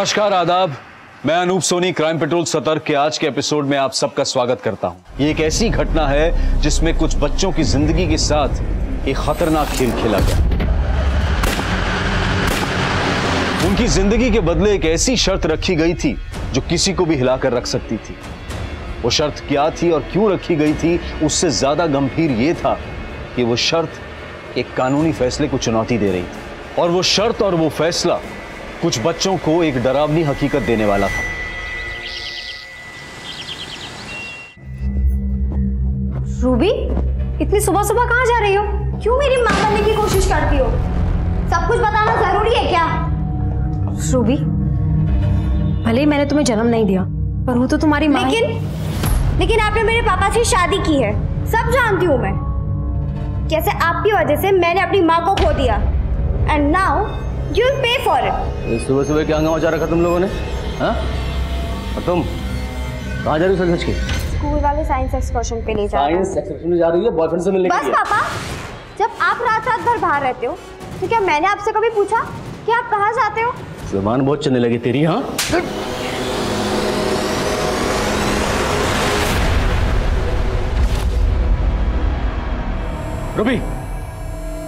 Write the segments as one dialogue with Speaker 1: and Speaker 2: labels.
Speaker 1: नमस्कार, आदाब। मैं अनूप सोनी क्राइम पेट्रोल सतर्क के आज के एपिसोड में आप सबका स्वागत करता हूं। ये एक ऐसी घटना है जिसमें कुछ बच्चों की जिंदगी के साथ एक खतरनाक खेल खेला गया। उनकी जिंदगी के बदले एक ऐसी शर्त रखी गई थी जो किसी को भी हिलाकर रख सकती थी। वो शर्त क्या थी और क्यों रखी गई थी, उससे ज्यादा गंभीर यह था कि वो शर्त एक कानूनी फैसले को चुनौती दे रही थी, और वो शर्त और वो फैसला कुछ बच्चों को एक डरावनी हकीकत देने वाला था।
Speaker 2: रूबी, इतनी सुबह सुबह कहाँ जा रही हो? क्यों मेरी मां बनने की कोशिश करती हो? सब कुछ बताना जरूरी है क्या?
Speaker 3: रूबी, भले ही मैंने तुम्हें जन्म नहीं दिया, पर हूँ तो तुम्हारी मां।
Speaker 2: लेकिन आपने मेरे पापा से शादी की है, सब जानती हूँ मैं। कैसे आपकी वजह से मैंने अपनी माँ को खो दिया, and now you will pay for it.
Speaker 1: सुबह सुबह क्या हंगामा मचा रखा तुम लोगों ने? हाँ? और तुम कहाँ जा रही हो सच के?
Speaker 2: स्कूल वाले साइंस एक्सकर्शन पे ले जा रहे हैं।
Speaker 1: साइंस एक्सकर्शन में जा रही है बॉयफ्रेंड से मिलने के लिए?
Speaker 2: बस पापा, जब आप रात रात भर बाहर रहते हो तो क्या मैंने आपसे कभी पूछा कि आप कहाँ जाते हो?
Speaker 1: जुबान बहुत चलने लगी तेरी। हाँ, रूबी,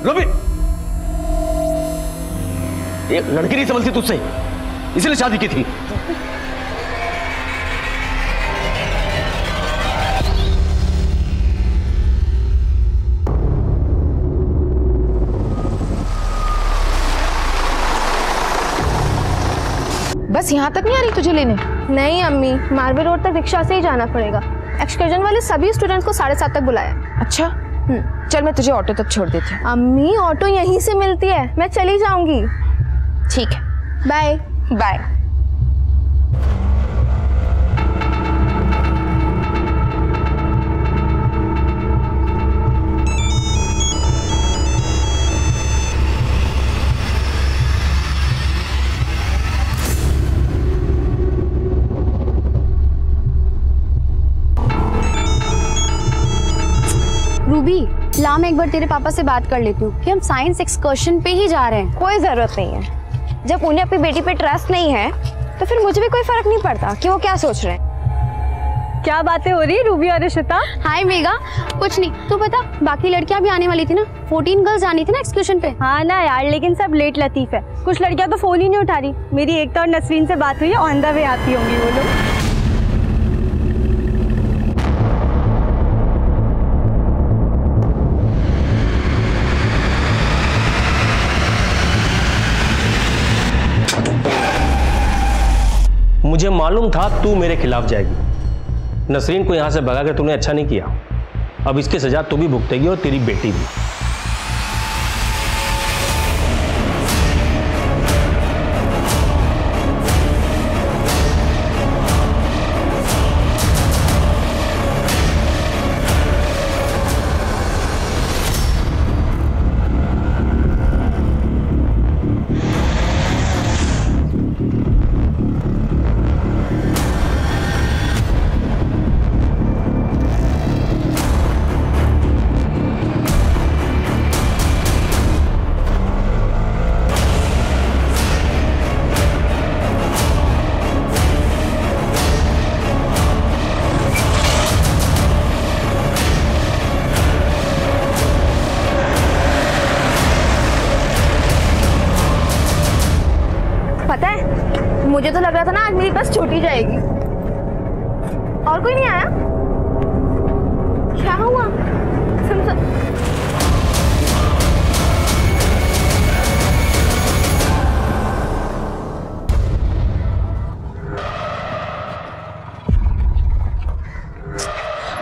Speaker 1: रूबी, एक लड़की नहीं समझती तुझसे, इसलिए शादी की थी।
Speaker 3: बस यहाँ तक नहीं आ रही तुझे लेने?
Speaker 4: नहीं अम्मी, मार्बल रोड तक रिक्शा से ही जाना पड़ेगा। एक्सकर्जन वाले सभी स्टूडेंट्स को 7:30 तक बुलाया।
Speaker 3: अच्छा, चल मैं तुझे ऑटो तक छोड़ देती हूँ।
Speaker 4: अम्मी, ऑटो यहीं से मिलती है, मैं चली जाऊंगी।
Speaker 3: ठीक है,
Speaker 4: बाय
Speaker 3: बाय।
Speaker 2: रूबी, ला मैं एक बार तेरे पापा से बात कर लेती हूँ कि हम साइंस एक्सकर्शन पे ही जा रहे हैं।
Speaker 4: कोई जरूरत नहीं है। जब उन्हें अपनी बेटी पे ट्रस्ट नहीं है तो फिर मुझे भी कोई फर्क नहीं पड़ता कि वो क्या सोच रहे हैं। क्या बातें हो रही है रूबी और इशिता?
Speaker 2: हाय मेगा, कुछ नहीं। तू बता, बाकी लड़कियां भी आने वाली थी ना? 14 गर्ल्स आनी थी ना एक्सकर्शन पे।
Speaker 4: हाँ ना यार, लेकिन सब लेट लतीफ है। कुछ लड़कियां तो फोन ही नहीं उठा रही। मेरी एकता और नसरीन से बात हुई है, ऑन द वे आती होंगी वो लोग।
Speaker 5: मुझे मालूम था तू मेरे खिलाफ जाएगी। नसरीन को यहां से भगा कर तूने अच्छा नहीं किया। अब इसकी सजा तू भी भुगतेगी और तेरी बेटी भी।
Speaker 4: पता है, मुझे तो लग रहा था ना आज मेरी बस छूटी जाएगी। और कोई नहीं आया? क्या हुआ?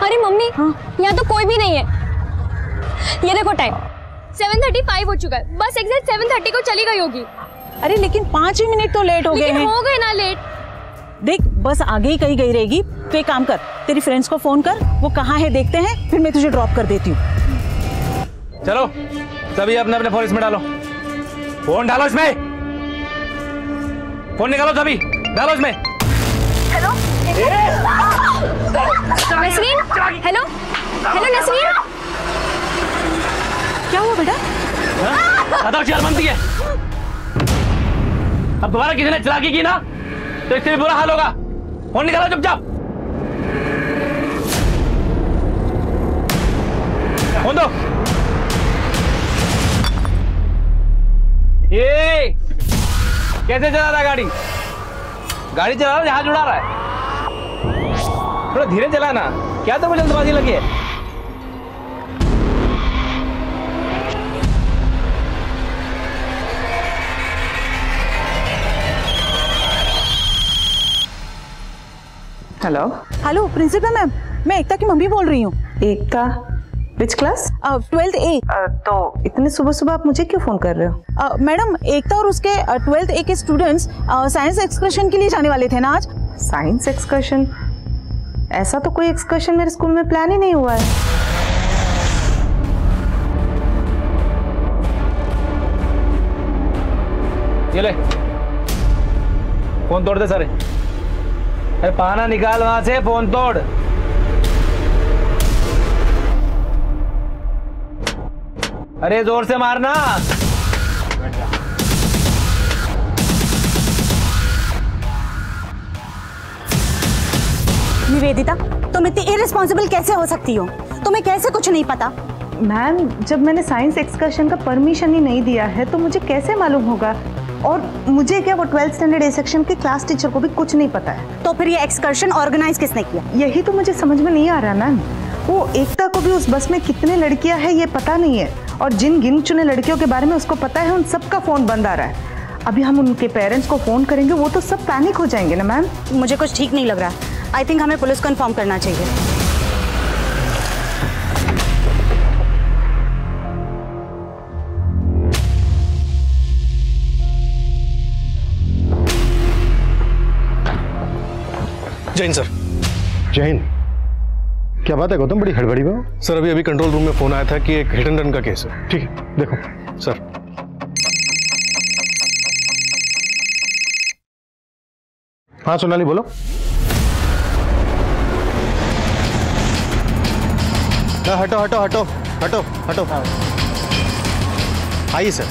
Speaker 2: अरे मम्मी, यहाँ तो कोई भी नहीं है। ये देखो टाइम 7:35 हो चुका है। बस एग्जैक्ट 7:30 को चली गई होगी।
Speaker 6: अरे लेकिन 5 ही मिनट तो लेट हो गए हैं।
Speaker 2: हो गए ना लेट।
Speaker 6: देख, बस आगे ही कहीं गई रहेगी। तो एक काम कर, तेरी फ्रेंड्स को फोन कर, वो कहाँ है देखते हैं, फिर मैं तुझे ड्रॉप कर देती हूँ।
Speaker 5: चलो सभी अपने अपने फोन इसमें डालो। फोन डालो इसमें, फोन निकालो सभी, डालो इसमें।
Speaker 4: Hello
Speaker 2: Nasreen, hello hello Nasreen.
Speaker 6: क्या हुआ बेटा?
Speaker 5: आधा चार बनती है। अब दोबारा किसी ने चलाकी की ना
Speaker 7: तो इससे भी बुरा हाल होगा। फोन निकालो चुपचाप। फोन दो। ये कैसे चला रहा है गाड़ी? गाड़ी चला रहा, जहाज उड़ा रहा है। थोड़ा धीरे चलाना। क्या तो जल्दबाजी लगी है?
Speaker 6: हेलो हेलो प्रिंसिपल मैम, मैं एकता की मम्मी बोल रही हूँ।
Speaker 8: एकता, विच क्लास?
Speaker 6: 12th A।
Speaker 8: तो इतने सुबह सुबह आप मुझे क्यों फोन कर रहे हो?
Speaker 6: मैडम, एकता और उसके 12th A के स्टूडेंट्स साइंस एक्सकर्शन के लिए जाने वाले थे ना आज।
Speaker 8: Science excursion? ऐसा तो कोई एक्सकर्शन मेरे स्कूल में प्लान ही नहीं हुआ है।
Speaker 7: ये ले, फोन तोड़ दे सारे। अरे पाना निकाल वहां से, फोन तोड़। अरे जोर से मारना।
Speaker 6: निवेदिता, तुम इतनी इररिस्पॉन्सिबल कैसे हो सकती हो? तुम्हें कैसे कुछ नहीं पता?
Speaker 8: मैम, जब मैंने साइंस एक्सकर्शन का परमिशन ही नहीं दिया है तो मुझे कैसे मालूम होगा? और मुझे क्या, वो 12th स्टैंडर्ड A सेक्शन के क्लास टीचर को भी कुछ नहीं पता है।
Speaker 6: तो फिर ये एक्सकर्शन ऑर्गेनाइज किसने किया?
Speaker 8: यही तो मुझे समझ में नहीं आ रहा मैम। वो एकता को भी उस बस में कितने लड़कियां हैं ये पता नहीं है, और जिन गिन चुने लड़कियों के बारे में उसको पता है उन सबका फोन बंद आ रहा है। अभी हम उनके पेरेंट्स को फोन करेंगे, वो तो सब पैनिक हो जाएंगे ना मैम।
Speaker 6: मुझे कुछ ठीक नहीं लग रहा। आई थिंक हमें पुलिस को इन्फॉर्म करना चाहिए।
Speaker 9: जय हिंद सर।
Speaker 10: जय हिंद। क्या बात है गौतम, बड़ी हड़बड़ी में?
Speaker 9: सर अभी कंट्रोल रूम में फोन आया था कि एक हिट एंड रन का केस है।
Speaker 10: ठीक है, देखो
Speaker 9: सर।
Speaker 10: हाँ सोनाली बोलो। हटो हटो हटो हटो हटो। आइए सर।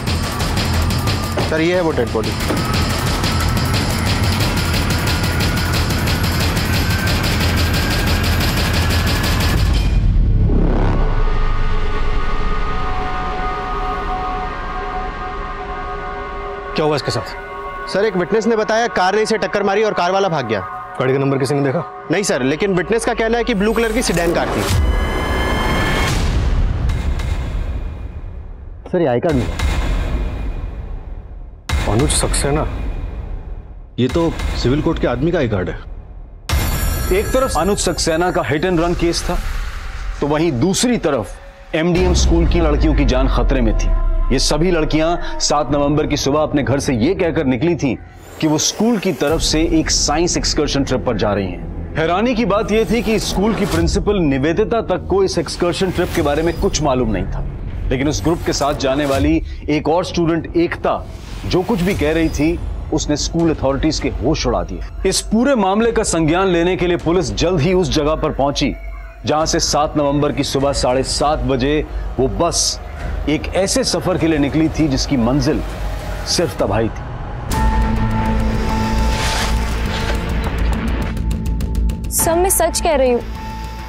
Speaker 10: सर ये है वो डेड बॉडी।
Speaker 9: क्या हुआ इसके साथ?
Speaker 10: सर एक विटनेस ने बताया कार ने इसे टक्कर मारी और कार वाला भाग गया।
Speaker 9: गाड़ी का नंबर किसी ने देखा?
Speaker 10: नहीं सर, लेकिन विटनेस का कहना है कि ब्लू कलर की सिडैन कार थी। सर ये आई कार्ड नहीं।
Speaker 9: अनुज सक्सेना, ये तो सिविल कोर्ट के आदमी का आई कार्ड है।
Speaker 1: एक तरफ अनुज सक्सेना का हिट एंड रन केस था, तो वहीं दूसरी तरफ MDM स्कूल की लड़कियों की जान खतरे में थी। ये सभी लड़कियां 7 नवंबर की सुबह अपने घर से ये कहकर निकली थीं कि वो स्कूल की तरफ से एक साइंस एक्सकर्शन ट्रिप पर जा रही हैं। हैरानी की बात यह थी कि स्कूल की प्रिंसिपल निवेदिता तक को इस एक्सकर्शन ट्रिप के बारे में कुछ मालूम नहीं था, लेकिन उस ग्रुप के साथ जाने वाली एक और स्टूडेंट एकता जो कुछ भी कह रही थी उसने स्कूल अथॉरिटीज के होश उड़ा दिए। इस पूरे मामले का संज्ञान लेने के लिए पुलिस जल्द ही उस जगह पर पहुंची जहां से 7 नवंबर की सुबह 7:30 बजे वो बस एक ऐसे सफर के लिए निकली थी जिसकी मंजिल सिर्फ तबाही थी।
Speaker 4: सब मैं सच कह रही हूँ।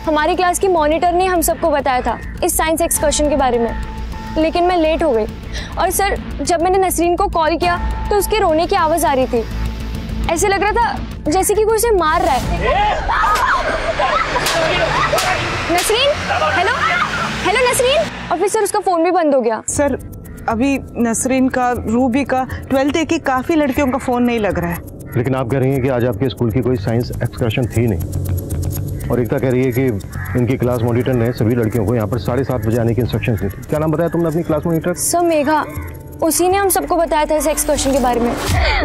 Speaker 4: हमारी क्लास की मॉनिटर ने हम सबको बताया था इस साइंस एक्सकर्शन के बारे में, लेकिन मैं लेट हो गई। और सर, जब मैंने नसरीन को कॉल किया तो उसके रोने की आवाज आ रही थी। ऐसे लग रहा था जैसे कि कोई उसे मार रहा है। Nasreen, hello hello Nasreen. और फिर सर उसका फोन भी बंद हो गया।
Speaker 8: सर अभी नसरीन का, रूबी का, 12th A की काफी लड़कियों का फोन नहीं लग रहा है।
Speaker 10: लेकिन आप कह रही हैं कि आज आपके स्कूल की कोई साइंस एक्सकर्शन थी नहीं, और एकता कह रही है कि इनकी क्लास मॉनिटर ने सभी लड़कियों को यहाँ पर 7:30 बजे आने की इंस्ट्रक्शंस दी थी। क्या नाम बताया तुमने अपनी क्लास मॉनिटर?
Speaker 4: सर मेघा, उसी ने हम सबको बताया था इस एक्सकर्शन के बारे में।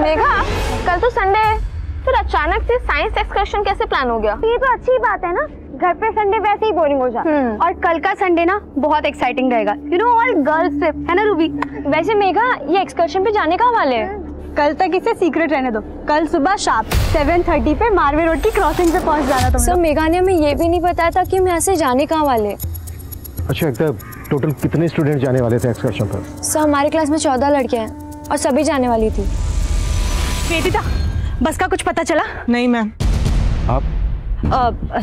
Speaker 11: मेघा, कल तो संडे है, फिर अचानक से साइंस एक्सकर्शन कैसे प्लान हो गया?
Speaker 2: ये तो अच्छी बात है ना, घर पे संडे वैसे ही बोरिंग हो जाता है। और कल का संडे ना बहुत एक्साइटिंग रहेगा। You know, all girls trip है ना रूबी?
Speaker 4: वैसे मेघा, ये एक्सकर्शन पे जाने का वाले है?
Speaker 2: कल तक इसे सीक्रेट रहने दो। कल सुबह शार्प 7:30 पे मारवे रोड की क्रॉसिंग पे पहुंच जाना तुम।
Speaker 4: सर मेघा ने हमें ये भी नहीं बताया था कि हम यहाँ से जाने कहाँ वाले।
Speaker 10: अच्छा एकता, टोटल कितने स्टूडेंट जाने वाले थे एक्सकर्शन पर?
Speaker 4: सर हमारी क्लास में 14 लड़कियां हैं और सभी जाने वाली थी।
Speaker 6: वेदिता,
Speaker 12: बस का कुछ पता चला?
Speaker 8: नहीं मैम।
Speaker 10: आप?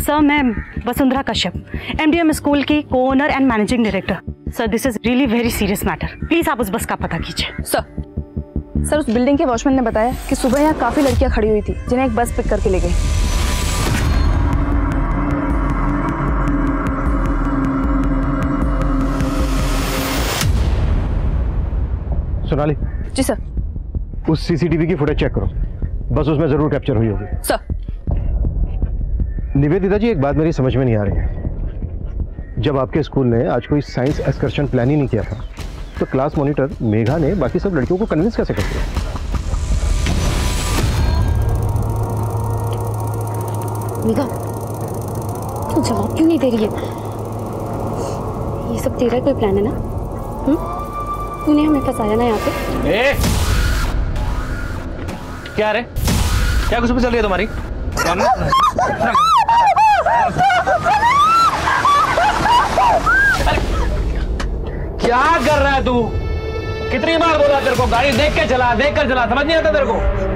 Speaker 12: सर मैं वसुंधरा कश्यप, MDM स्कूल की co-owner and managing director. Sir this is really very serious matter, please आप उस बस का पता कीजिए।
Speaker 11: सर उस बिल्डिंग के वॉचमैन ने बताया कि सुबह यहाँ काफी लड़कियां खड़ी हुई थी जिन्हें एक बस पिक करके ले गई।
Speaker 10: सोनाली।
Speaker 11: जी सर।
Speaker 10: उस CCTV की फुटेज चेक करो, बस उसमें जरूर कैप्चर हुई होगी।
Speaker 11: सर।
Speaker 10: निवेदिता जी, एक बात मेरी समझ में नहीं आ रही है। जब आपके स्कूल ने आज कोई साइंस एक्सकर्शन प्लान ही नहीं किया था, तो क्लास मॉनिटर मेघा ने बाकी सब लड़कियों को कन्विंस कैसे कर दिया?
Speaker 3: मेघा, तू जवाब क्यों नहीं दे रही है? ये सब तेरा कोई प्लान है ना? तूने हमें फंसाया ना यहाँ पे।
Speaker 7: क्या रे, क्या कुछ भी चल रही है तुम्हारी? क्या कर रहा है तू? कितनी बार बोला तेरे को गाड़ी देख के चला, देख कर चला, समझ नहीं आता तेरे को?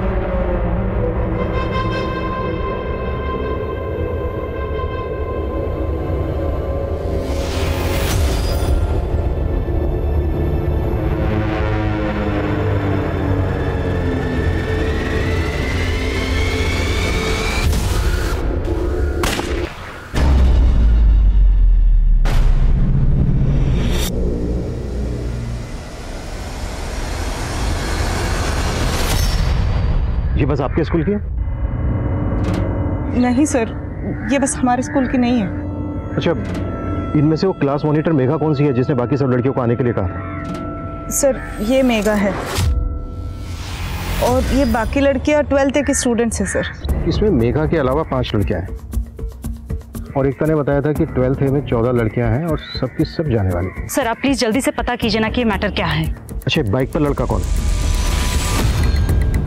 Speaker 10: ये बस आपके स्कूल की है?
Speaker 8: नहीं सर, ये बस हमारे स्कूल की नहीं है।
Speaker 10: अच्छा, इनमें से वो क्लास मॉनिटर मेघा कौन सी है जिसने बाकी सब लड़कियों को आने के लिए कहा?
Speaker 8: सर ये मेघा है और ये बाकी लड़कियां 12th की स्टूडेंट्स हैं सर।
Speaker 10: इसमें मेघा के अलावा 5 लड़कियां हैं और एकता ने बताया था कि 12th में 14 लड़कियां हैं और सबकी सब जाने वाली।
Speaker 12: सर आप प्लीज जल्दी से पता कीजिए ना कि ये मैटर क्या है।
Speaker 10: अच्छा, बाइक पर लड़का कौन?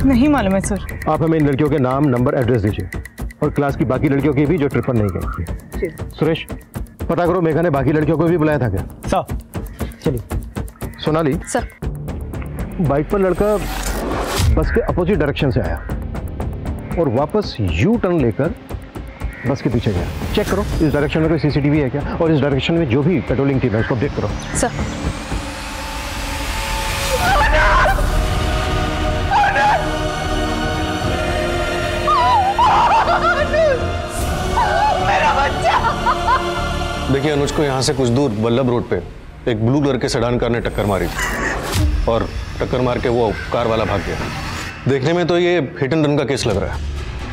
Speaker 8: नहीं मालूम है सर।
Speaker 10: आप हमें इन लड़कियों के नाम, नंबर, एड्रेस दीजिए और क्लास की बाकी लड़कियों की भी जो ट्रिप पर नहीं गई थी। सुरेश, पता करो मेघा ने बाकी लड़कियों को भी बुलाया था क्या?
Speaker 5: सर चलिए।
Speaker 10: सोनाली
Speaker 11: सर,
Speaker 10: बाइक पर लड़का बस के अपोजिट डायरेक्शन से आया और वापस यू टर्न लेकर बस के पीछे गया। चेक करो इस डायरेक्शन में कोई CCTV है क्या, और इस डायरेक्शन में जो भी पेट्रोलिंग टीम है उसको देख करो।
Speaker 11: सर।
Speaker 9: देखिए, अनुज को यहाँ से कुछ दूर वल्लभ रोड पे एक ब्लू कलर के सेडान कार ने टक्कर मारी थी और टक्कर मार के वो कार वाला भाग गया। देखने में तो ये हिट एंड रन का केस लग रहा है,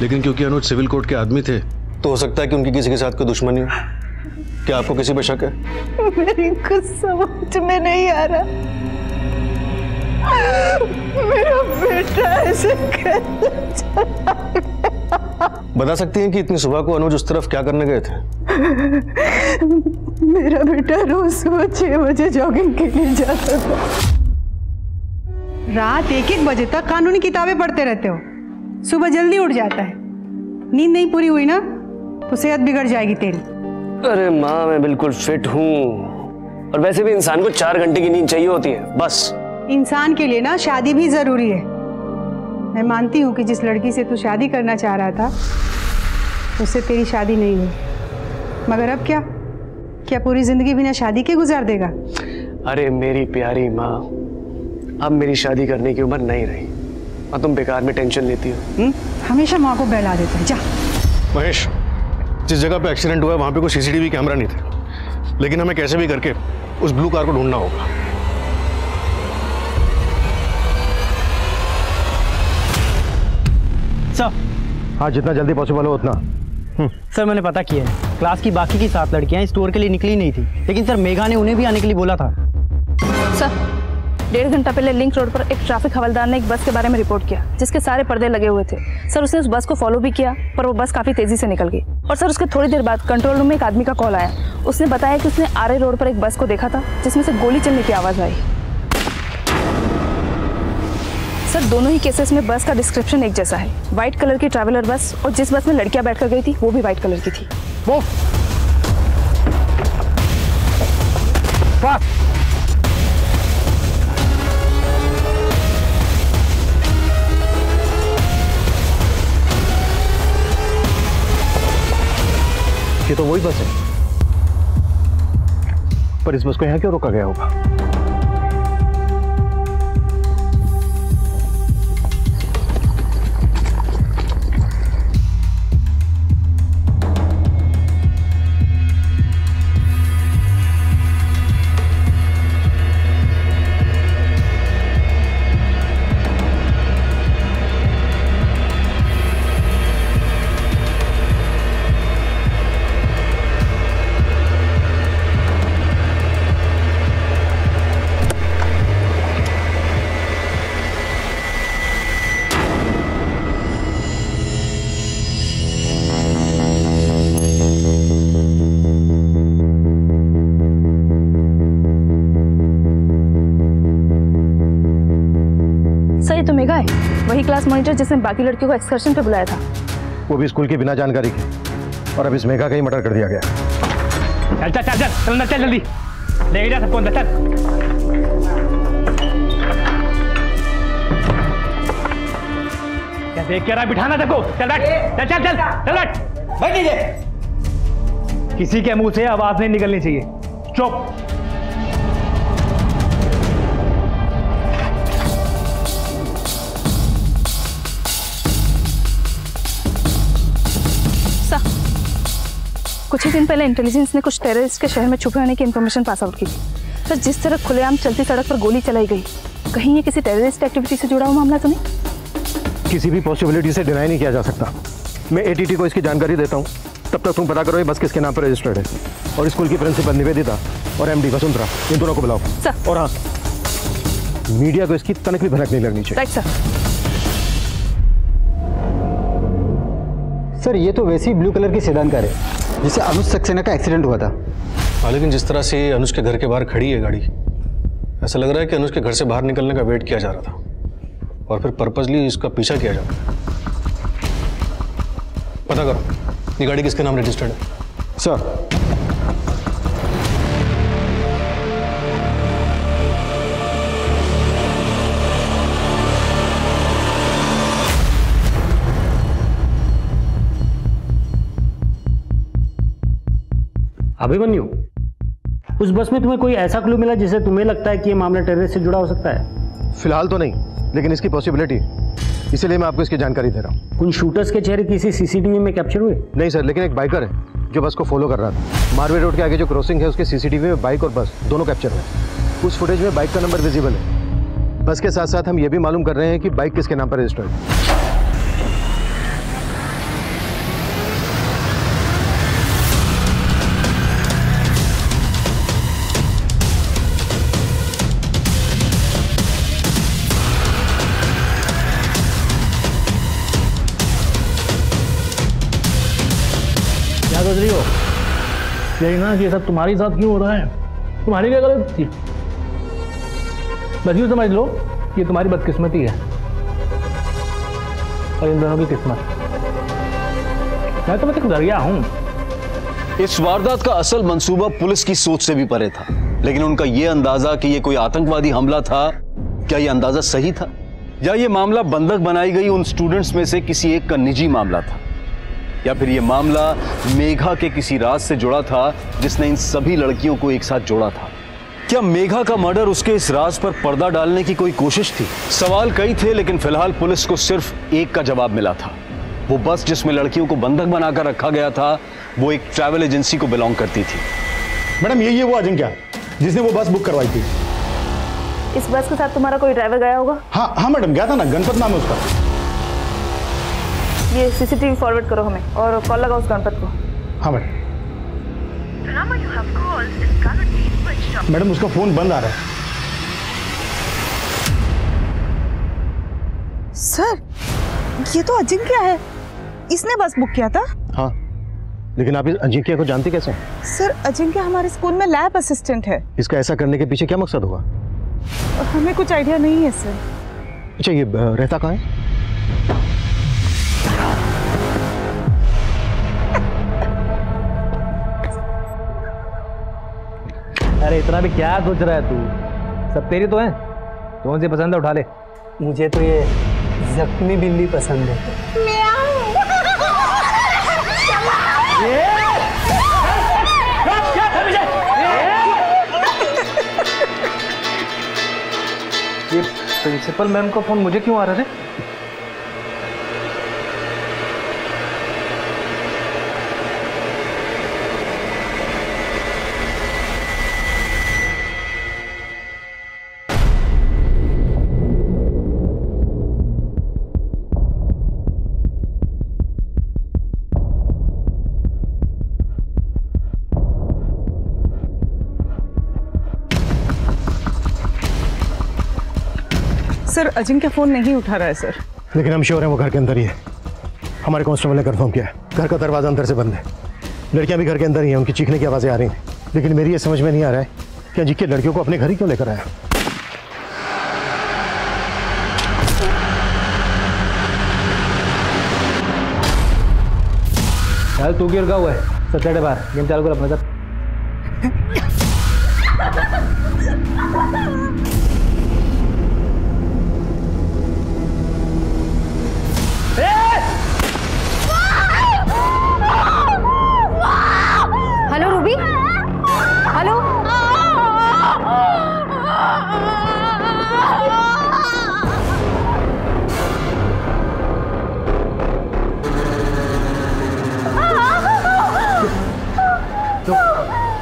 Speaker 9: लेकिन क्योंकि अनुज सिविल कोर्ट के आदमी थे तो हो सकता है कि उनकी किसी के साथ कोई दुश्मनी हो। क्या आपको किसी पे शक है?
Speaker 8: मेरी कुछ समझ में नहीं आ रहा, मेरा बेटा ऐसे कैसे चला गया?
Speaker 9: बता सकती हैं कि इतनी सुबह को अनुज उस तरफ क्या करने गए थे?
Speaker 8: मेरा बेटा रोज सुबह 6 बजे जॉगिंग के लिए जाता था।
Speaker 13: रात 1-1 बजे तक कानूनी किताबें पढ़ते रहते हो, सुबह जल्दी उठ जाता है। नींद नहीं पूरी हुई ना तो सेहत बिगड़ जाएगी तेरी।
Speaker 14: अरे माँ, मैं बिल्कुल फिट हूँ और वैसे भी इंसान को 4 घंटे की नींद चाहिए होती है बस।
Speaker 13: इंसान के लिए ना शादी भी जरूरी है। मैं मानती हूँ कि जिस लड़की से तू शादी करना चाह रहा था उससे तेरी शादी नहीं हुई, मगर अब क्या पूरी जिंदगी बिना शादी के गुजार देगा?
Speaker 14: अरे मेरी प्यारी माँ, अब मेरी शादी करने की उम्र नहीं रही और तुम बेकार में टेंशन लेती हो।
Speaker 13: हमेशा माँ को बहला देता है। जा
Speaker 9: महेश, जिस जगह पे एक्सीडेंट हुआ है वहां पे कोई CCTV कैमरा नहीं थे, लेकिन हमें कैसे भी करके उस ब्लू कार को ढूंढना होगा।
Speaker 15: सर।
Speaker 10: हाँ, जितना जल्दी पॉसिबल हो उतना।
Speaker 15: सर मैंने पता किया है, क्लास की बाकी की 7 लड़कियां स्टोर के लिए निकली नहीं थी, लेकिन सर मेघा ने उन्हें भी आने के लिए बोला था।
Speaker 11: सर 1.5 घंटा पहले लिंक रोड पर एक ट्रैफिक हवलदार ने एक बस के बारे में रिपोर्ट किया जिसके सारे पर्दे लगे हुए थे। सर उसने उस बस को फॉलो भी किया पर वो बस काफी तेजी से निकल गई और सर उसके थोड़ी देर बाद कंट्रोल रूम में एक आदमी का कॉल आया। उसने बताया कि उसने आरे रोड पर एक बस को देखा था जिसमें से गोली चलने की आवाज आई। सर दोनों ही केसेस में बस का डिस्क्रिप्शन एक जैसा है, व्हाइट कलर की ट्रैवलर बस, और जिस बस में लड़कियां बैठकर गई थी वो भी व्हाइट कलर की थी।
Speaker 10: वो ये तो वही बस है, पर इस बस को यहाँ क्यों रोका गया होगा?
Speaker 11: वही क्लास मॉनिटर जिसने बाकी लड़कियों को एक्सकर्शन पे बुलाया था,
Speaker 10: वो भी स्कूल की बिना जानकारी की, और अब इस मेघा का ही मर्डर कर दिया गया।
Speaker 7: चल चल चल चल चल चल जल्दी ले जा सबको अंदर। चल क्या देख के रहा, बिठाना सबको। चल बैठ, चल चल चल चल बैठ, बैठ लीजिए। किसी के मुंह से आवाज नहीं निकलनी चाहिए। चुप।
Speaker 11: कुछ ही दिन पहले इंटेलिजेंस ने कुछ टेररिस्ट के शहर में छुपे होने की इंफॉर्मेशन पास आउट की थी। सर, जिस तरह खुलेआम चलती सड़क पर गोली चलाई गई, कहीं ये किसी टेररिस्ट एक्टिविटी से जुड़ा हुआ मामला तो नहीं?
Speaker 10: किसी भी पॉसिबिलिटी से डिनाई नहीं किया जा सकता। मैं एटीटी को इसकी जानकारी देता हूँ, तब तक तुम पता करो ये बस किसके नाम पर रजिस्टर्ड है, और स्कूल की प्रिंसिपल निवेदिता और एमडी वसुंधरा, इन दोनों को बुलाओ सर। और हाँ, मीडिया को इसकी तनिक भी भनक नहीं लगनी चाहिए।
Speaker 11: Right sir.
Speaker 15: सर, ये तो वैसी ब्लू कलर की सेडान कार है जिसे अनुज सक्सेना का एक्सीडेंट हुआ था।
Speaker 9: हाँ, लेकिन जिस तरह से अनुज के घर के बाहर खड़ी है गाड़ी, ऐसा लग रहा है कि अनुज के घर से बाहर निकलने का वेट किया जा रहा था और फिर पर्पसली इसका पीछा किया जा रहा है। पता करो ये गाड़ी किसके नाम रजिस्टर्ड है।
Speaker 10: सर,
Speaker 5: अभिमन्यु, उस बस में तुम्हें कोई ऐसा क्लू मिला जिससे तुम्हें लगता है कि ये मामला टेररिस्ट से जुड़ा हो सकता है?
Speaker 10: फिलहाल तो नहीं, लेकिन इसकी पॉसिबिलिटी, इसलिए मैं आपको इसकी जानकारी दे रहा हूँ।
Speaker 5: उन शूटर्स के चेहरे किसी सीसीटीवी में कैप्चर हुए?
Speaker 10: नहीं सर, लेकिन एक बाइकर है जो बस को फॉलो कर रहा था। मारवे रोड के आगे जो क्रॉसिंग है उसके सीसीटीवी में बाइक और बस दोनों कैप्चर हुए। उस फुटेज में बाइक का नंबर विजिबल है। बस के साथ साथ हम ये भी मालूम कर रहे हैं कि बाइक किसके नाम पर रजिस्टर्ड है।
Speaker 7: सोच रही हो यही ना कि ये सब तुम्हारे साथ क्यों हो रहा है? तुम्हारी क्या गलती थी? बस यूँ समझ लो कि तुम्हारी बदकिस्मती है और इन दोनों की किस्मत। मैं तो मतलब डर गया हूं।
Speaker 1: इस वारदात का असल मंसूबा पुलिस की सोच से भी परे था, लेकिन उनका यह अंदाजा कि यह कोई आतंकवादी हमला था, क्या यह अंदाजा सही था, या यह मामला बंधक बनाई गई उन स्टूडेंट्स में से किसी एक का निजी मामला था, या फिर यह मामला मेघा के किसी राज से जुड़ा था जिसने इन सभी लड़कियों को एक साथ जोड़ा था? क्या मेघा का मर्डर उसके इस राज पर पर्दा डालने की कोई कोशिश थी? सवाल कई थे, लेकिन फिलहाल पुलिस को सिर्फ एक का जवाब मिला था। वो बस जिसमें लड़कियों को बंधक बनाकर रखा गया था, वो एक ट्रैवल एजेंसी को बिलोंग करती थी।
Speaker 16: मैडम, यही है वो अजिंक्य जिसने वो बस बुक करवाई थी।
Speaker 11: इस बस के साथ तुम्हारा कोई ड्राइवर गया होगा?
Speaker 16: हाँ मैडम, गया था ना, गणपत नाम है उसका।
Speaker 11: ये सीसीटीवी फॉरवर्ड करो हमें और कॉल लगाओ उस गणपत को।
Speaker 16: हाँ मैडम, उसका फोन बंद आ रहा है।
Speaker 8: सर, ये तो अजिंक्य है, इसने बस बुक किया था।
Speaker 10: हाँ, लेकिन आप इस अजिंक्य को जानते कैसे?
Speaker 8: सर, अजिंक्य हमारे स्कूल में लैब असिस्टेंट है।
Speaker 10: इसका ऐसा करने के पीछे क्या मकसद होगा?
Speaker 8: हमें कुछ आइडिया नहीं है सर।
Speaker 10: अच्छा, ये रहता कहाँ है?
Speaker 7: अरे इतना भी क्या सोच रहा है तू? सब तेरी तो है, कौन सी पसंद है उठा ले।
Speaker 15: मुझे तो ये जख्मी बिल्ली पसंद है।
Speaker 7: प्रिंसिपल मैम का फोन मुझे क्यों आ रहा है?
Speaker 8: सर अजिंक्य फोन नहीं उठा रहा है सर।
Speaker 10: लेकिन हम श्योर हैं वो घर के अंदर ही है। हमारे कांस्टेबल ने कंफर्म किया है। घर का दरवाजा अंदर से बंद है। लड़कियां भी घर के अंदर ही हैं। उनकी चीखने की आवाज़ें आ रही थी। लेकिन मेरी ये समझ में नहीं आ रहा है कि अजिंक्य लड़कियों को अपने घर ही क्यों लेकर आया।
Speaker 7: यार तू गिर गया हुआ है। सैटरडे बार गेम चालू कर अपना सर।
Speaker 2: Hello Ruby, hello.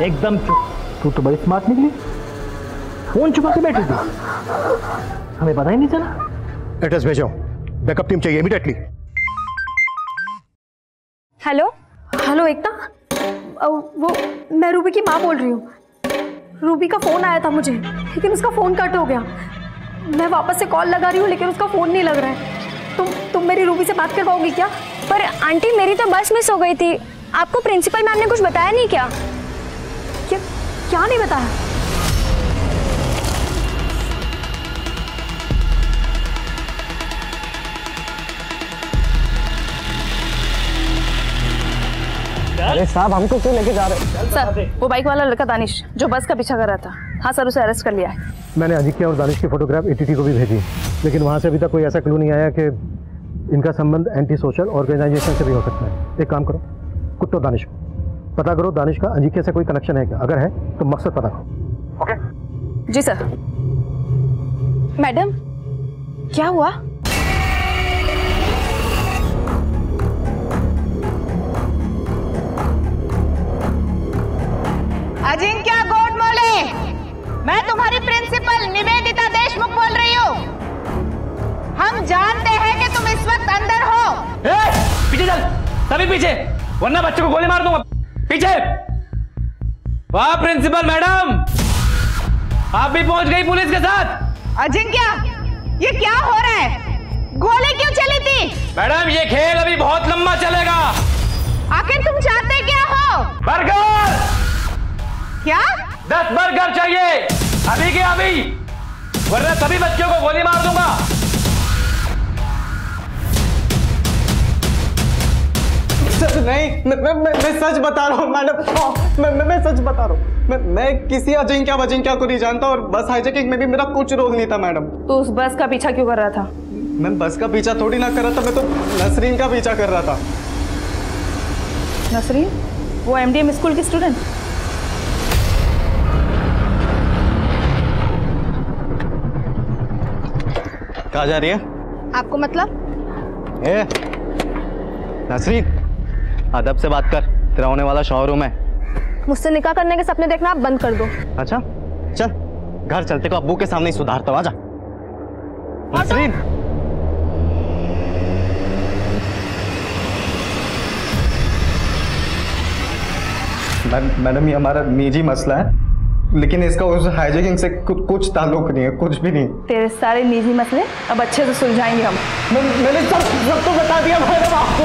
Speaker 7: एकदम चुप। तू तो बड़ी स्मार्ट निकली। फोन छुपा के बैठी थी, हमें पता ही नहीं चला।
Speaker 10: एड्रेस भेजो, बैकअप टीम चाहिए इमीडिएटली।
Speaker 2: हेलो हेलो एकता, वो मैं रूबी की माँ बोल रही हूँ। रूबी का फ़ोन आया था मुझे, लेकिन उसका फ़ोन कट हो गया। मैं वापस से कॉल लगा रही हूँ, लेकिन उसका फ़ोन नहीं लग रहा है। तुम मेरी रूबी से बात कर पाओगी क्या?
Speaker 4: पर आंटी मेरी तो बस मिस हो गई थी। आपको प्रिंसिपल मैम ने कुछ बताया नहीं क्या?
Speaker 2: क्या नहीं बताया?
Speaker 15: अरे साहब हमको क्यों लेके जा रहे हैं?
Speaker 11: सर वो बाइक वाला लड़का दानिश जो बस का पीछा कर रहा था। हाँ सर, उसे अरेस्ट कर लिया है।
Speaker 10: मैंने अजिंक्य और दानिश की फोटोग्राफ एटीटी को भी भेजी, लेकिन वहाँ से अभी तक कोई ऐसा क्लू नहीं आया कि इनका संबंध एंटी सोशल ऑर्गेनाइजेशन से भी हो सकता है। एक काम करो, कुट्टो दानिश को पता करो दानिश का अजिंक्य से कोई कनेक्शन है क्या। अगर है तो मकसद पता करो। ओके
Speaker 11: जी सर। मैडम क्या हुआ?
Speaker 8: अजिंक्य गोडमोले, मैं तुम्हारी प्रिंसिपल निवेदिता देशमुख बोल रही हूँ। हम जानते हैं कि तुम इस वक्त अंदर हो।
Speaker 5: पीछे चल, सभी पीछे, वरना बच्चे को गोली मार दूंगा। पीछे। वाह प्रिंसिपल मैडम, आप भी पहुंच गई पुलिस के साथ।
Speaker 8: अजिंक्य ये क्या हो रहा है? गोली क्यों चली थी?
Speaker 5: मैडम ये खेल अभी बहुत लंबा चलेगा।
Speaker 8: आखिर तुम चाहते क्या हो?
Speaker 5: बर्गर।
Speaker 8: क्या?
Speaker 5: 10 बर्गर चाहिए अभी के अभी, वरना सभी बच्चों को गोली मार दूंगा।
Speaker 14: नहीं, मैं सच बता रहा हूँ मैडम। मैं सच बता रहा हूँ। मैं किसी अजिंक्य को नहीं जानता और बस हाईजैकिंग में भी मेरा कुछ रोल नहीं था मैडम।
Speaker 11: तो उस बस का पीछा क्यों कर रहा था?
Speaker 14: मैं बस का पीछा थोड़ी ना कर रहा था, मैं तो नसरीन का पीछा कर रहा था।
Speaker 11: नसरीन? वो एमडीएम स्कूल की स्टूडेंट?
Speaker 14: कहाँ जा रही है?
Speaker 2: आपको मतलब?
Speaker 14: ए, नसरीन अदब से बात कर, तेरा होने वाला शोरूम है।
Speaker 2: मुझसे निकाह करने के सपने देखना आप बंद कर दो।
Speaker 14: अच्छा चल घर चलते को अब्बू के सामने ही सुधारता हूँ। आजा नसरीन। मैडम ये हमारा निजी मसला है, लेकिन इसका उस हाईजैकिंग से कुछ ताल्लुक नहीं है, कुछ भी नहीं।
Speaker 11: तेरे सारे निजी मसले अब अच्छे से सुलझाएंगे हम।
Speaker 14: मैंने सब तो बता दिया मैडम आपको।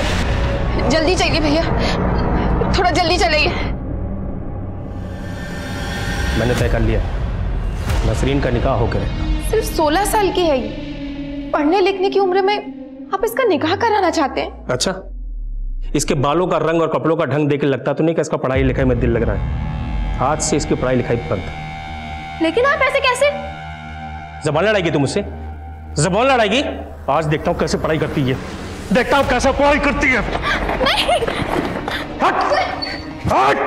Speaker 17: जल्दी चलिए भैया, थोड़ा जल्दी चलिए।
Speaker 5: मैंने तय कर लिया, नसरीन का निकाह होकर रहेगा।
Speaker 17: सिर्फ 16 साल की है ये, पढ़ने लिखने की उम्र में आप इसका निकाह कराना चाहते हैं?
Speaker 5: अच्छा, इसके बालों का रंग और कपड़ों का ढंग देख के लगता तो नहीं कि इसका पढ़ाई लिखाई में दिल लग रहा है। आज से इसकी पढ़ाई लिखाई बंद।
Speaker 2: लेकिन आप ऐसे कैसे?
Speaker 5: जबान लड़ाएगी तुम मुझसे? जबान लड़ाएगी? आज देखता हूँ कैसे पढ़ाई करती है, देखता हूँ कैसे पढ़ाई करती है।
Speaker 17: नहीं।
Speaker 5: हट हट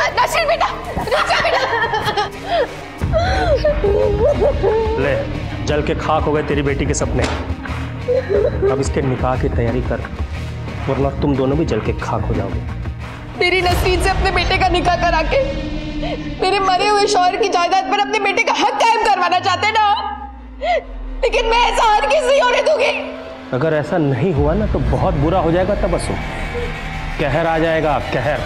Speaker 17: नसरीन बेटा, नसरीन बेटा।
Speaker 7: ले, जल के खाक हो गए तेरी बेटी के सपने। अब इसके निकाह की तैयारी कर, वरना तुम दोनों भी जल के खाक हो जाओगे।
Speaker 17: मेरी नसरीन से अपने बेटे का निकाह करा के मेरे मरे हुए शौहर की जायदाद पर अपने बेटे का हक कायम करवाना चाहते ना, लेकिन मैं ऐसा हरगिज़ नहीं होने दूंगी।
Speaker 7: अगर ऐसा नहीं हुआ ना तो बहुत बुरा हो जाएगा तबस्सुम, कहर आ जाएगा, कहर।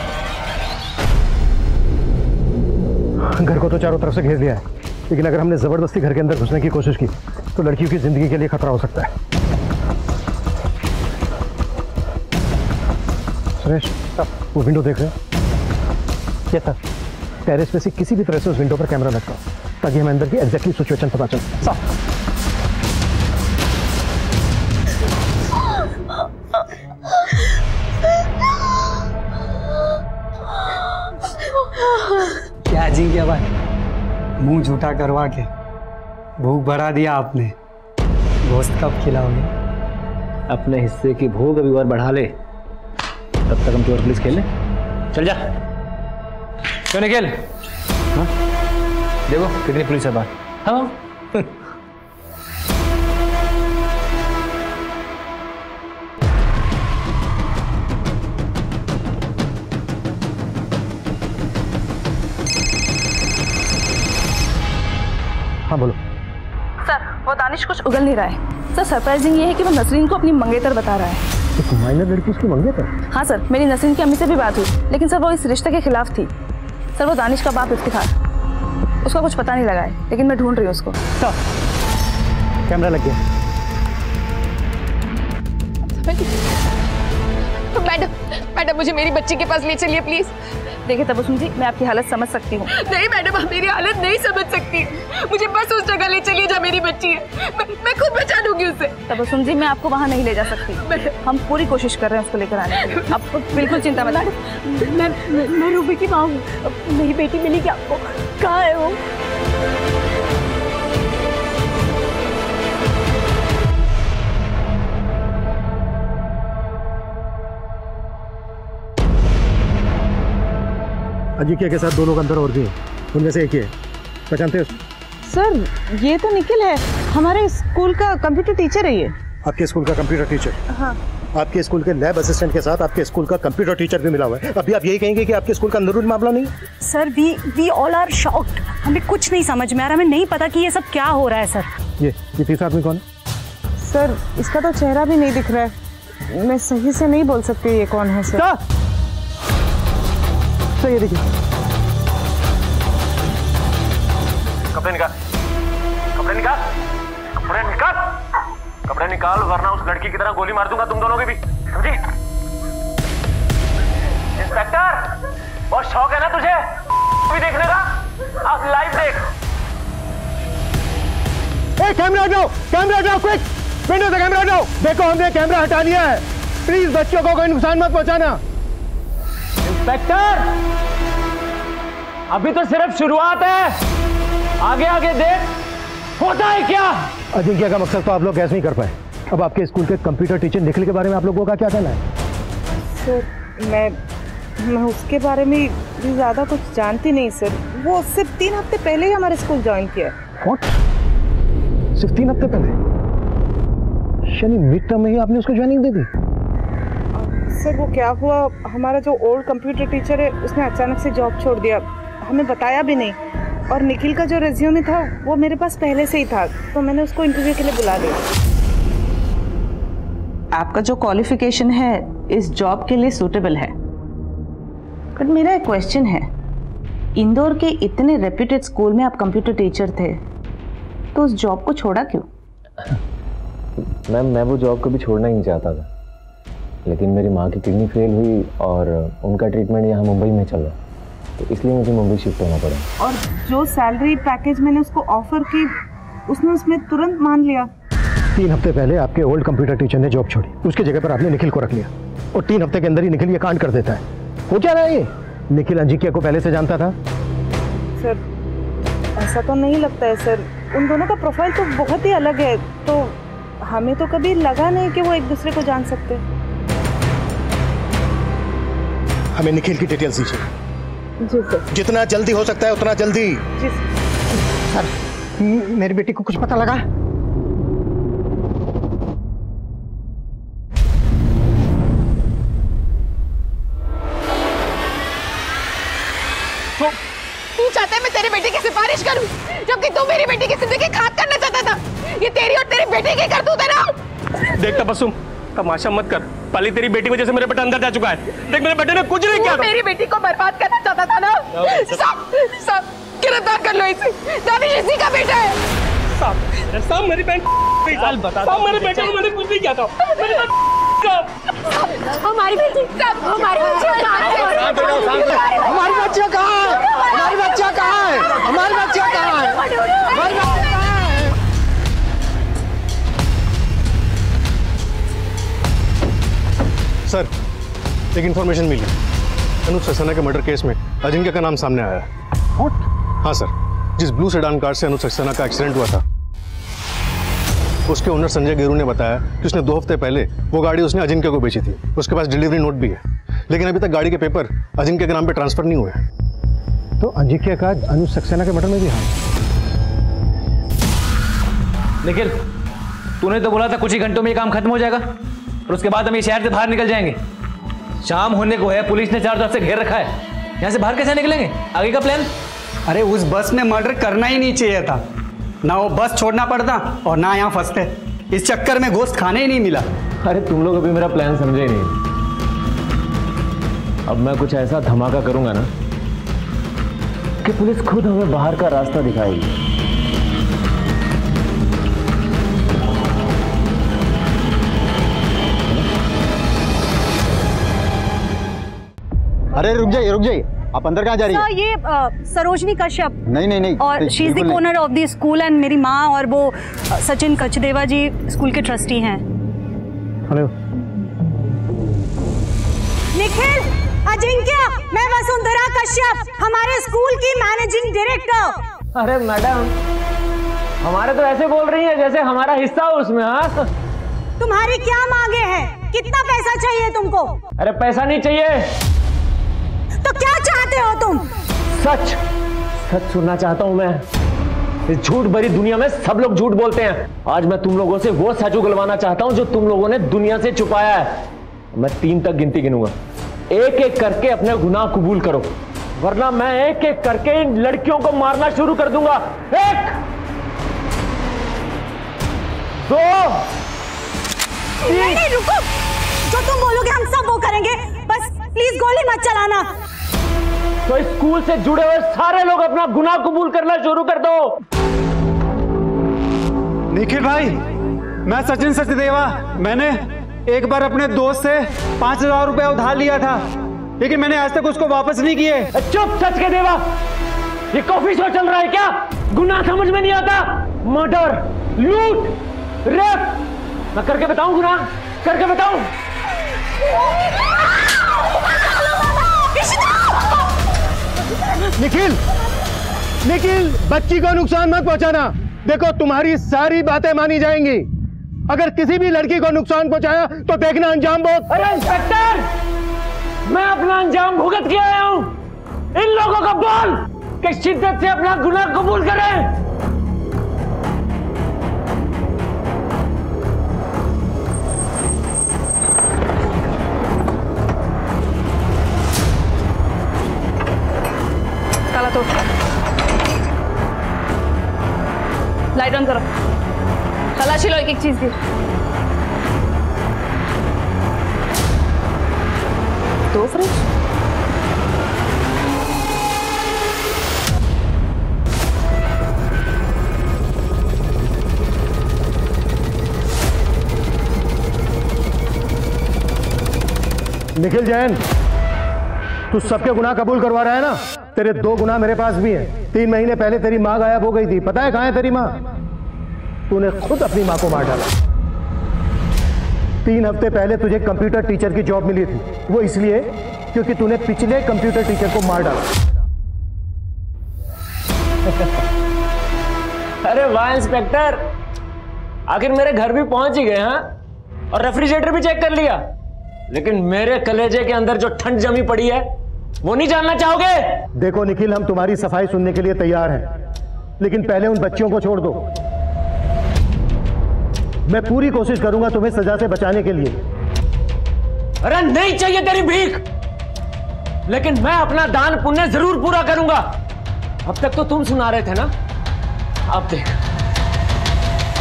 Speaker 10: घर को तो चारों तरफ से घेर लिया है, लेकिन अगर हमने जबरदस्ती घर के अंदर घुसने की कोशिश की तो लड़कियों की जिंदगी के लिए खतरा हो सकता है। सुरेश, वो विंडो देख रहे हो? क्या था? टेरेस पे से किसी भी तरह से उस विंडो पर कैमरा लटकाओ ताकि हमें अंदर की एग्जैक्टली सिचुएशन पता चले।
Speaker 18: क्या अजिंक्य भाई, मुंह झूठा करवा के भूख बढ़ा दिया आपने। गोश्त कब खिलाओगे?
Speaker 7: अपने हिस्से की भूख अभी और बढ़ा ले, तब तक हम चोर पुलिस खेल ले। चल जा। क्यों निकल? हाँ? देखो कितनी पुलिस है बाहर। हाँ
Speaker 10: हाँ बोलो।
Speaker 11: सर, वो दानिश कुछ उगल नहीं रहा है। सर, सरप्राइजिंग ये है कि वो नसरीन को अपनी मंगेतर बता रहा है।
Speaker 10: तो माइनर लड़की उसकी मंगेतर?
Speaker 11: हाँ सर, मेरी नसरीन की अम्मी से भी बात हुई, लेकिन सर वो इस रिश्ते के खिलाफ थी। सर, वो दानिश का बाप इफ्तिखार, उसका कुछ पता नहीं लगा है, लेकिन मैं ढूंढ रही हूँ उसको।
Speaker 10: कैमरा लग गया।
Speaker 17: मैडम मुझे मेरी बच्ची के पास ले चलिए प्लीज।
Speaker 11: देखिए तबस्सुम जी, मैं आपकी हालत समझ सकती हूँ।
Speaker 17: नहीं मैडम, आप मेरी हालत नहीं समझ सकती। मुझे बस उस जगह ले चलिए जहाँ मेरी बच्ची है। मैं खुद बचा लूंगी उससे।
Speaker 11: तबस्सुम जी, मैं आपको वहाँ नहीं ले जा सकती। हम पूरी कोशिश कर रहे हैं उसको लेकर आने की। आप बिल्कुल चिंता मत करिए।
Speaker 2: मैं रूबी की माँ हूँ, मेरी बेटी मिली क्या आपको? कहाँ है वो?
Speaker 10: अजिंक्य के साथ दो लोग अंदर और भी हैं, उनमें से एक ही है। पहचानते हो?
Speaker 8: सर, ये तो निखिल है, हमारे स्कूल का कंप्यूटर टीचर है ये।
Speaker 10: आपके स्कूल का कंप्यूटर टीचर?
Speaker 8: हाँ।
Speaker 10: आपके स्कूल के लैब असिस्टेंट के साथ आपके स्कूल का कंप्यूटर टीचर भी मिला हुआ है। अभी आप यही कहेंगे कि आपके स्कूल का अंदरूनी मामला नहीं?
Speaker 12: Sir, we all are shocked. हमें कुछ नहीं समझ में आ रहा, हमें नहीं पता कि ये सब क्या हो रहा है। सर,
Speaker 10: ये तीसरा आदमी कौन है?
Speaker 8: सर, इसका तो चेहरा भी नहीं दिख रहा है, मैं सही से नहीं बोल सकती ये कौन है। सर
Speaker 10: ये देखिए,
Speaker 9: कपड़े निकाल, कपड़े निकाल, कपड़े निकाल, कपड़े निकाल, वरना उस लड़की की तरह गोली मार दूंगा तुम दोनों की भी, समझी? इंस्पेक्टर, बहुत शौक है ना तुझे भी देखने का? आप लाइव देख।
Speaker 10: कैमरा हटाओ, कैमरा हटाओ, क्विक, विंडो से कैमरा हटाओ। देखो, हमने कैमरा हटा लिया है, प्लीज बच्चों को कोई नुकसान मत पहुंचाना।
Speaker 5: इंस्पेक्टर, अभी तो सिर्फ शुरुआत है, आगे आगे देख होता है क्या।
Speaker 10: अजिंक्य का मकसद तो आप लोग गैस नहीं कर पाए। अब आपके स्कूल के कंप्यूटर टीचर निखिल के बारे में आप लोगों का क्या कहना है?
Speaker 8: सर, मैं उसके बारे में ज़्यादा कुछ जानती नहीं सर। वो सिर्फ 3 हफ्ते पहले ही हमारे स्कूल ज्वाइन किया।
Speaker 10: What? सिर्फ 3 हफ्ते पहले? यानी मिड टर्म में ही आपने उसको ज्वाइनिंग दे दी?
Speaker 8: सर, वो क्या हुआ, हमारा जो ओल्ड कंप्यूटर टीचर है उसने अचानक से जॉब छोड़ दिया, हमें बताया भी नहीं। और निखिल का जो रेज्यूमे था वो मेरे पास पहले से ही था, तो मैंने उसको इंटरव्यू के लिए बुला लिया। आपका जो क्वालिफिकेशन है इस जॉब के लिए सूटेबल है, बट मेरा एक क्वेश्चन है, इंदौर के इतने रेप्यूटेड स्कूल में आप कंप्यूटर टीचर थे, तो उस जॉब को छोड़ा क्यों?
Speaker 1: मैम, मैं वो जॉब कभी छोड़ना ही नहीं चाहता था, लेकिन मेरी माँ की किडनी फेल हुई और उनका ट्रीटमेंट यहाँ मुंबई में चल रहा, तो इसलिए मुझे मुंबई शिफ्ट होना पड़ा।
Speaker 8: और जो सैलरी पैकेज मैंने उसको ऑफर की, उसने उसमें तुरंत मान लिया।
Speaker 10: 3 हफ्ते पहले आपके ओल्ड कंप्यूटर टीचर ने जॉब छोड़ी, उसकी जगह पर आपने निखिल को रख लिया, और 3 हफ्ते के अंदर ही निखिल ये कांड कर देता है। हो क्या रहा है ये? निखिल अजिंक्य को पहले से जानता था?
Speaker 8: सर, ऐसा तो नहीं लगता है सर, उन दोनों का प्रोफाइल तो बहुत ही अलग है, तो हमें तो कभी लगा नहीं कि वो एक दूसरे को जान सकते।
Speaker 10: हमें निखिल की डिटेल्स दीजिए।
Speaker 8: जी सर।
Speaker 10: जितना जल्दी हो सकता है उतना जल्दी।
Speaker 8: जी सर।
Speaker 10: सर, मेरी बेटी को कुछ पता लगा?
Speaker 17: तू चाहता है मैं तेरी बेटी की सिफारिश करूं, जबकि तू मेरी बेटी की जिंदगी खाक करना चाहता था। ये तेरी और तेरी बेटी की करतूत है ना।
Speaker 14: देख तबस्सुम, तमाशा मत कर। पली तेरी बेटी वजह से मेरे बेटा अंदर जा चुका है। देख मेरे बेटे ने कुछ नहीं किया।
Speaker 17: मेरी बेटी को बर्बाद करना चाहता था ना। सब गिरफ्तार कर लो इसे। दानिश इसी का बेटा है।
Speaker 14: सब मेरी बहन सब मेरे बेटे को मैंने कुछ नहीं किया था।
Speaker 17: हमारी बेटी हमारी बच्चियाँ कहाँ है?
Speaker 10: हमारी बच्चियाँ कहाँ है? हमारी बच्चियाँ कहाँ है? हमारी बच्चियाँ कहाँ है? हमारी बच्चियाँ कहाँ है?
Speaker 9: सर, एक इंफॉर्मेशन मिली। अनुज सक्सेना के मर्डर केस में अजिंक्य का नाम सामने आया है। हाँ सर, जिस ब्लू सेडान कार से अनुज सक्सेना का एक्सीडेंट हुआ था, उसके ओनर संजय गेरू ने बताया कि उसने 2 हफ्ते पहले वो गाड़ी उसने अजिंक्य को बेची थी। उसके पास डिलीवरी नोट भी है, लेकिन अभी तक गाड़ी के पेपर अजिंक्य के नाम पे ट्रांसफर नहीं हुए।
Speaker 10: तो अजिंक्य का अनुज सक्सेना के मर्डर में भी हाथ?
Speaker 7: निखिल, तूने तो बोला था कुछ ही घंटों में ये काम खत्म हो जाएगा और उसके बाद हम ये शहर से बाहर निकल जाएंगे। शाम होने को है, पुलिस ने चारों तरफ से घेर रखा है। यहाँ से बाहर कैसे निकलेंगे? आगे का प्लान?
Speaker 18: अरे उस बस में मर्डर करना ही नहीं चाहिए था। ना वो बस छोड़ना पड़ता और ना यहाँ फंसते। इस चक्कर में गोश्त खाने ही नहीं मिला।
Speaker 7: अरे तुम लोग अभी मेरा प्लान समझे नहीं। अब मैं कुछ ऐसा धमाका करूंगा ना कि पुलिस खुद हमें बाहर का रास्ता दिखाएगी।
Speaker 16: अरे रुक जाइए, आप अंदर कहाँ जा रही है?
Speaker 12: ये सरोजनी कश्यप।
Speaker 16: नहीं
Speaker 12: और she is the owner of the school and मेरी माँ और वो सचिन कचदेवा जी स्कूल के ट्रस्टी हैं।
Speaker 10: हेलो
Speaker 12: निखिल, अजिंक्य, मैं वसुंधरा कश्यप, हमारे स्कूल की मैनेजिंग डायरेक्टर।
Speaker 7: अरे मैडम, हमारे तो ऐसे बोल रही है जैसे हमारा हिस्सा हो उसमें। हाँ,
Speaker 12: तुम्हारी क्या मांगे हैं? कितना पैसा चाहिए तुमको?
Speaker 7: अरे पैसा नहीं चाहिए।
Speaker 12: तो क्या चाहते हो तुम?
Speaker 7: सच सुनना चाहता हूं मैं। इस झूठ भरी दुनिया में सब लोग झूठ बोलते हैं। आज मैं तुम लोगों से वो सच उगलवाना चाहता हूं जो तुम लोगों ने दुनिया से छुपाया है। मैं 3 तक गिनती गिनूंगा, एक एक करके अपने गुनाह कबूल करो, वरना मैं एक एक करके इन लड़कियों को मारना शुरू कर दूंगा। 1 2 3।
Speaker 12: नहीं, रुको। जो तुम बोलोगे हम सब वो करेंगे, बस प्लीज गोली मत चलाना।
Speaker 7: तो इस स्कूल से जुड़े हुए सारे लोग अपना गुनाह कबूल करना शुरू कर दो।
Speaker 18: निखिल भाई, मैं सचिन सचदेवा। मैंने एक बार अपने दोस्त से 5000 रुपए उधार लिया था, लेकिन मैंने आज तक उसको वापस नहीं किए।
Speaker 7: चुप सच के देवा, ये कॉफी शो चल रहा है क्या? गुनाह समझ में नहीं आता? मर्डर, लूट, रेप, मैं करके बताऊं? गुनाह करके बताऊं?
Speaker 10: निखिल, बच्ची को नुकसान मत पहुंचाना। देखो, तुम्हारी सारी बातें मानी जाएंगी। अगर किसी भी लड़की को नुकसान पहुंचाया तो देखना अंजाम बहुत।
Speaker 7: अरे इंस्पेक्टर, मैं अपना अंजाम भुगत के आया हूं। इन लोगों को बोल कि शिद्दत से अपना गुनाह कबूल करें।
Speaker 11: काला तो लाइट ऑन करो, तलाशी लो एक एक चीज की। दो फ्रिज,
Speaker 10: निखिल जैन, तू सबके गुनाह कबूल करवा रहा है ना? तेरे 2 गुनाह मेरे पास भी हैं। 3 महीने पहले तेरी माँ गायब हो गई थी। पता है कहाँ है तेरी माँ? तूने खुद अपनी माँ को मार डाला। 3 हफ्ते पहले तुझे कंप्यूटर टीचर की जॉब मिली थी, वो इसलिए क्योंकि तूने पिछले कंप्यूटर टीचर को मार डाला।
Speaker 7: अरे वाह इंस्पेक्टर, आखिर मेरे घर भी पहुंच ही गए। हाँ, और रेफ्रिजरेटर भी चेक कर लिया, लेकिन मेरे कलेजे के अंदर जो ठंड जमी पड़ी है वो नहीं जानना चाहोगे?
Speaker 10: देखो निखिल, हम तुम्हारी सफाई सुनने के लिए तैयार हैं, लेकिन पहले उन बच्चियों को छोड़ दो। मैं पूरी कोशिश करूंगा तुम्हें सजा से बचाने के लिए।
Speaker 5: अरे नहीं चाहिए तेरी भीख, लेकिन मैं अपना दान पुण्य जरूर पूरा करूंगा। अब तक तो तुम सुना रहे थे ना, अब देख,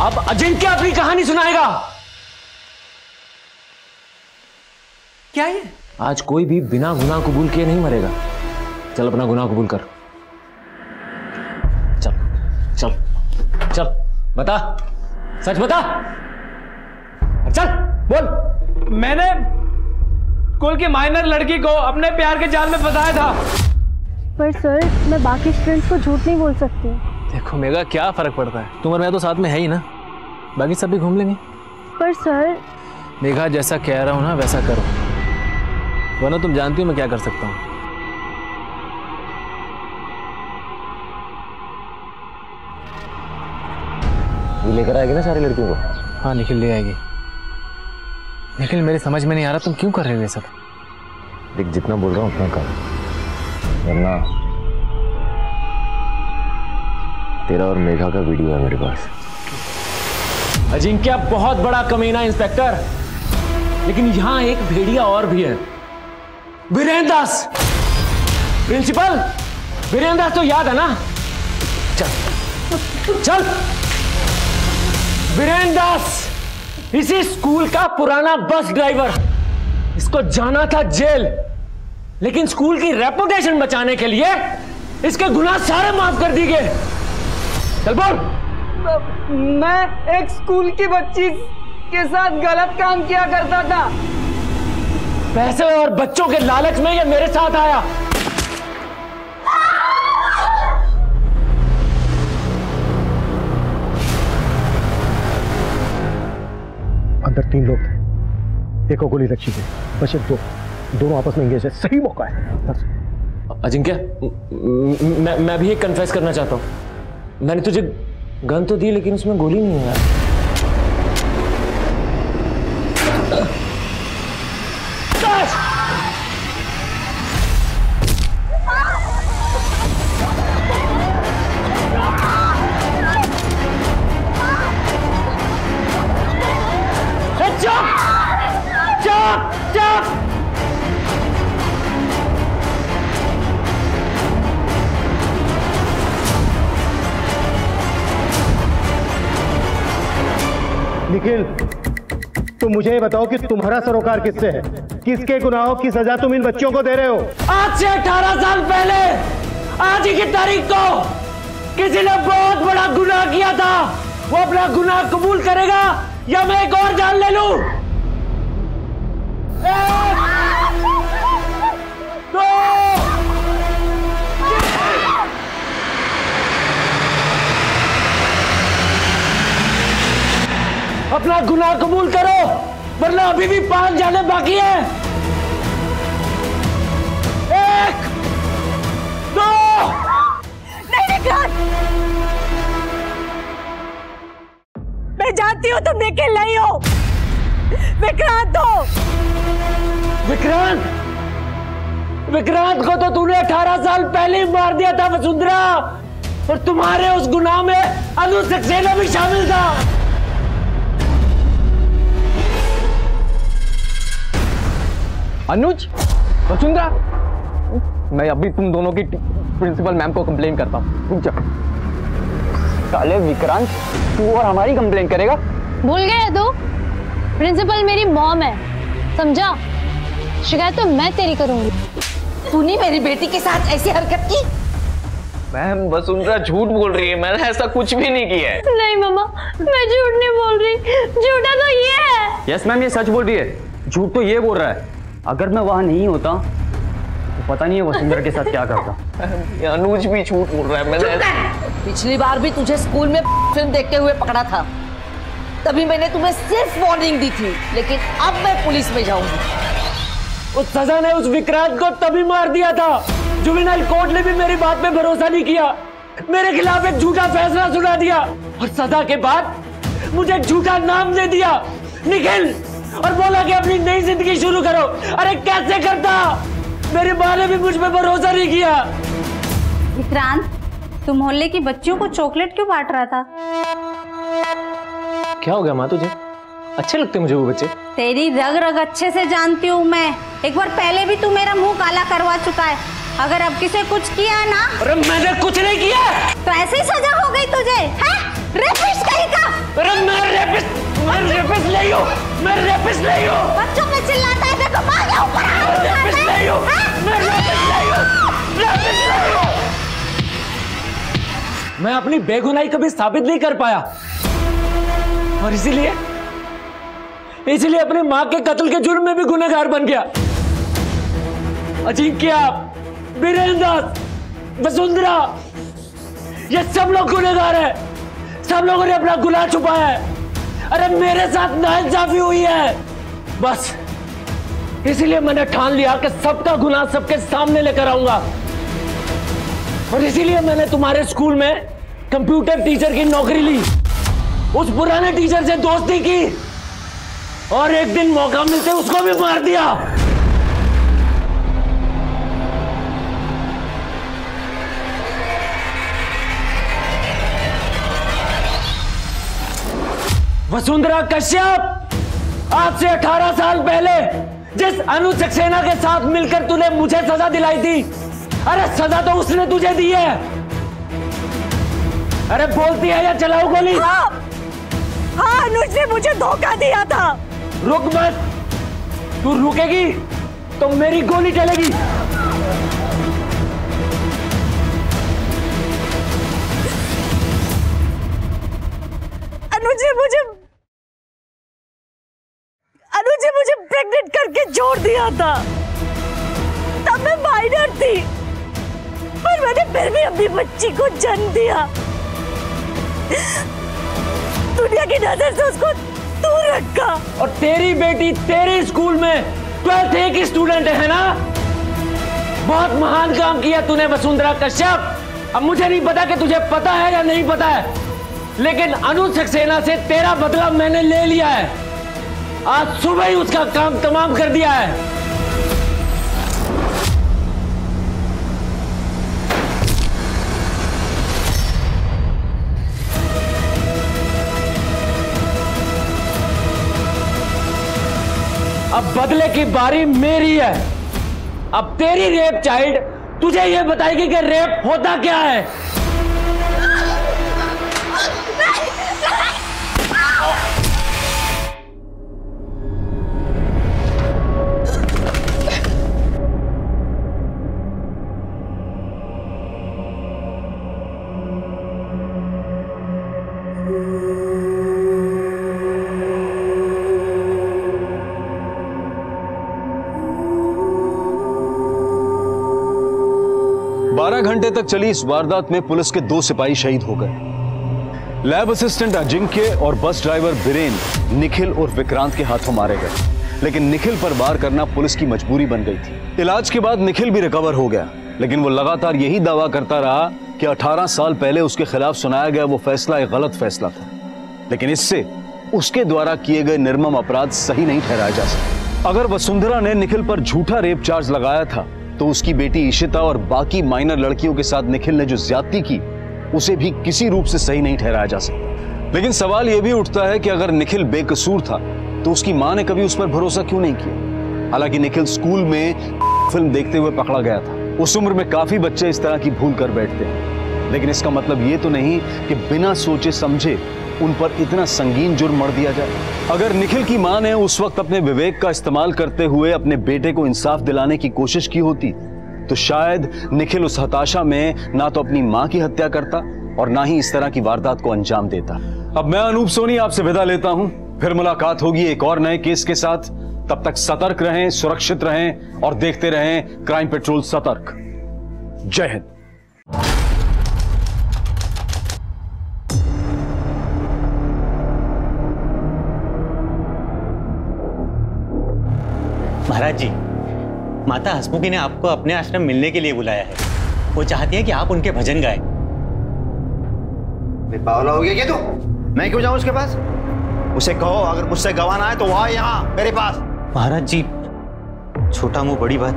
Speaker 5: अब अजिंक्य अपनी कहानी सुनाएगा। क्या ये? आज कोई भी बिना गुनाह कबूल किए नहीं मरेगा। चल अपना गुनाह कबूल कर। चल चल चल, बता, सच बता, चल बोल।
Speaker 15: मैंने स्कूल की माइनर लड़की को अपने प्यार के जाल में फंसाया था।
Speaker 2: पर सर, मैं बाकी स्टूडेंट्स को झूठ नहीं बोल सकती।
Speaker 7: देखो मेगा, क्या फर्क पड़ता है, तुम और मैं तो साथ में है ही ना, बाकी सब भी घूम लेंगे।
Speaker 2: पर सर,
Speaker 7: मेघा जैसा कह रहा हूं ना वैसा करो, वरना तुम जानती हो मैं क्या कर सकता हूं।
Speaker 1: ये लेकर आएगी ना सारी लड़कियों को?
Speaker 7: हाँ निखिल ले आएगी। निखिल मेरी समझ में नहीं आ रहा तुम क्यों कर रहे हो ये सब?
Speaker 1: देख, जितना बोल रहा हूँ उतना कर, वरना तेरा और मेघा का वीडियो है मेरे पास।
Speaker 5: अजिंक्य बहुत बड़ा कमीना इंस्पेक्टर, लेकिन यहां एक भेड़िया और भी है, वीरेंद्र दास। प्रिंसिपल वीरेंद्र दास तो याद है ना? चल चल, वीरेंद्र दास इसी स्कूल का पुराना बस ड्राइवर। इसको जाना था जेल, लेकिन स्कूल की रेपुटेशन बचाने के लिए इसके गुनाह सारे माफ कर दिए गए। चल बोल।
Speaker 14: मैं एक स्कूल की बच्ची के साथ गलत काम किया करता था।
Speaker 5: पैसे और बच्चों के लालच में ये मेरे साथ आया।
Speaker 10: अंदर 3 लोग थे, एक को गोली लगी थी, बचे 2, दोनों आपस में इंगेज है। सही मौका है।
Speaker 5: अजिंक्य, मैं भी एक कन्फेस करना चाहता हूं। मैंने तुझे गन तो दी, लेकिन उसमें गोली नहीं है।
Speaker 10: निखिल, तुम मुझे ये बताओ कि तुम्हारा सरोकार किससे है? किसके गुनाहों की सजा तुम इन बच्चों को दे रहे हो?
Speaker 5: आज से 18 साल पहले आज ही की तारीख को किसी ने बहुत बड़ा गुनाह किया था। वो अपना गुनाह कबूल करेगा या मैं एक और जान ले लूं? 1, 2, अपना गुनाह कबूल करो, वरना अभी भी 5 जाने बाकी है। 1, 2।
Speaker 12: नहीं विक्रांत, मैं जानती हूँ तुम निखिल नहीं हो। विक्रांत हो।
Speaker 5: विक्रांत को तो तूने 18 साल पहले ही मार दिया था वसुंधरा, और तुम्हारे उस गुनाह में अनु सक्सेना भी शामिल था।
Speaker 14: अनुज, वसुंधरा, मैं अभी तुम दोनों की प्रिंसिपल मैम को कंप्लेन करता हूँ। साले विक्रांत, तू और हमारी कंप्लेन करेगा?
Speaker 4: भूल गए तू? प्रिंसिपल मेरी मॉम है, समझा? शिकायत तो मैं तेरी करूंगी।
Speaker 17: तूने मेरी बेटी के साथ ऐसी हरकत की?
Speaker 14: मैम, वसुंधरा झूठ बोल रही है, मैंने ऐसा कुछ भी नहीं किया है।
Speaker 4: नहीं मम्मा, मैं झूठ नहीं बोल रही, झूठा तो ये है।
Speaker 14: यस मैम, ये सच बोल रही है, झूठ तो ये बोल रहा है। अगर मैं वहां नहीं होता तो पता नहीं है वसुंधरा के साथ क्या करता। अनुज भी झूठ बोल रहा है। मैंने
Speaker 17: पिछली बार भी तुझे स्कूल में फिल्म देखते हुए पकड़ा था, तभी मैंने तुम्हें सिर्फ वार्निंग दी थी, लेकिन अब मैं पुलिस में जाऊंगी।
Speaker 5: उस सजा ने उस विक्रांत को तभी मार दिया था। जुवेनाइल कोर्ट ने भी मेरी बात पे भरोसा नहीं किया, मेरे खिलाफ एक झूठा फैसला सुना दिया, और सजा के बाद मुझे एक झूठा नाम दे दिया, निखिल, और बोला कि अपनी नई जिंदगी शुरू करो। अरे कैसे करता? मेरी माँ ने भी मुझ पे भरोसा नहीं किया।
Speaker 12: विक्रांत, तू मोहल्ले की बच्चियों को चॉकलेट क्यों बांट रहा था?
Speaker 7: क्या हो गया माँ तुझे? अच्छे लगते मुझे वो बच्चे।
Speaker 12: तेरी रग रग अच्छे से जानती हूँ मैं। एक बार पहले भी तू मेरा मुंह काला करवा चुका है। अगर अब किसी कुछ किया ना।
Speaker 5: अरे मैंने कुछ नहीं किया।
Speaker 12: तो ऐसे ही सजा हो गई तुझे, हैं? रेपिस्ट कहीं का।
Speaker 5: अरे मैं रेपिस्ट नहीं हूँ। मैं रेपिस्ट नहीं हूँ।
Speaker 12: बच्चों में चिल्लाता है, देखो माँ क्या ऊपर आ रही है।
Speaker 5: रेपिस्ट नहीं हूँ। मैं रेपिस्ट नहीं हूँ। रेपिस्ट नहीं हूँ। मैं अपनी बेगुनाही कभी साबित नहीं कर पाया और इसीलिए अपनी माँ के कत्ल के जुर्म में भी गुनहगार बन गया। अजिंक्य, वीरेंद्र, वसुंधरा, ये सब लोग गुनहगार हैं। सब लोगों ने अपना गुनाह छुपाया है। अरे मेरे साथ नाइंसाफी हुई है, बस इसीलिए मैंने ठान लिया कि सबका गुनाह सबके सामने लेकर आऊंगा। और इसीलिए मैंने तुम्हारे स्कूल में कंप्यूटर टीचर की नौकरी ली। उस पुराने टीचर से दोस्ती की और एक दिन मौका मिलते उसको भी मार दिया। वसुंधरा कश्यप, आज से 18 साल पहले जिस अनुज सक्सेना के साथ मिलकर तूने मुझे सजा दिलाई थी, अरे सजा तो उसने तुझे दी है। अरे बोलती है या चलाओ गोली?
Speaker 12: हाँ, अनुज ने मुझे धोखा दिया था।
Speaker 5: रुक मत, तू रुकेगी तो मेरी गोली चलेगी।
Speaker 12: अनुज ने मुझे प्रेग्नेंट करके छोड़ दिया था। तब मैं माइनर थी, पर मैंने फिर भी अपनी बच्ची को जन्म दिया। दुनिया की नजर से उसको दूर रखा।
Speaker 5: और तेरी बेटी तेरे स्कूल में 12th A की स्टूडेंट है ना? बहुत महान काम किया तूने वसुंधरा कश्यप। अब मुझे नहीं पता कि तुझे पता है या नहीं पता है, लेकिन अनुज सक्सेना से तेरा बदला मैंने ले लिया है। आज सुबह ही उसका काम तमाम कर दिया है। अब बदले की बारी मेरी है। अब तेरी रेप चाइल्ड तुझे यह बताएगी कि रेप होता क्या है।
Speaker 1: घंटे तक चली इस वारदात में पुलिस के 2 सिपाही शहीद हो गए। लैब असिस्टेंट अजिंक्य और बस ड्राइवर बीरेन, निखिल और विक्रांत के हाथों मारे गए, लेकिन निखिल पर वार करना पुलिस की मजबूरी बन गई थी। इलाज के बाद निखिल भी रिकवर हो गया, लेकिन वो लगातार यही दावा करता रहा कि 18 साल पहले उसके खिलाफ सुनाया गया वो फैसला एक गलत फैसला था, लेकिन इससे उसके द्वारा किए गए निर्मम अपराध सही नहीं ठहराया जा सकता। अगर वसुंधरा ने निखिल पर झूठा रेप चार्ज लगाया था तो उसकी बेटी इशिता और बाकी माइनर लड़कियों के साथ निखिल ने जो ज्यादती की उसे भी किसी रूप से सही नहीं ठहराया जा सकता। लेकिन सवाल यह भी उठता है कि अगर निखिल बेकसूर था तो उसकी मां ने कभी उस पर भरोसा क्यों नहीं किया। हालांकि निखिल स्कूल में फिल्म देखते हुए पकड़ा गया था। उस उम्र में काफी बच्चे इस तरह की भूल कर बैठते हैं, लेकिन इसका मतलब ये तो नहीं कि बिना सोचे समझे उन पर इतना संगीन जुर्म मढ़ दिया जाए। अगर निखिल की मां ने उस वक्त अपने विवेक का इस्तेमाल करते हुए अपने बेटे को इंसाफ दिलाने की कोशिश की होती तो शायद निखिल उस हताशा में ना तो अपनी मां की हत्या करता और ना ही इस तरह की वारदात को अंजाम देता। अब मैं अनूप सोनी आपसे विदा लेता हूं, फिर मुलाकात होगी एक और नए केस के साथ। तब तक सतर्क रहें, सुरक्षित रहें और देखते रहें क्राइम पेट्रोल सतर्क। जय हिंद।
Speaker 19: महाराज जी, माता हसमुखी ने आपको अपने आश्रम मिलने के लिए बुलाया है। वो चाहती है कि आप उनके भजन गाएं।
Speaker 20: पागल हो गया क्या तू? मैं क्यों जाऊं उसके पास? उसे कहो अगर मुझसे गवाना है तो वो आए यहाँ मेरे पास।
Speaker 19: महाराज जी, छोटा मुंह बड़ी बात,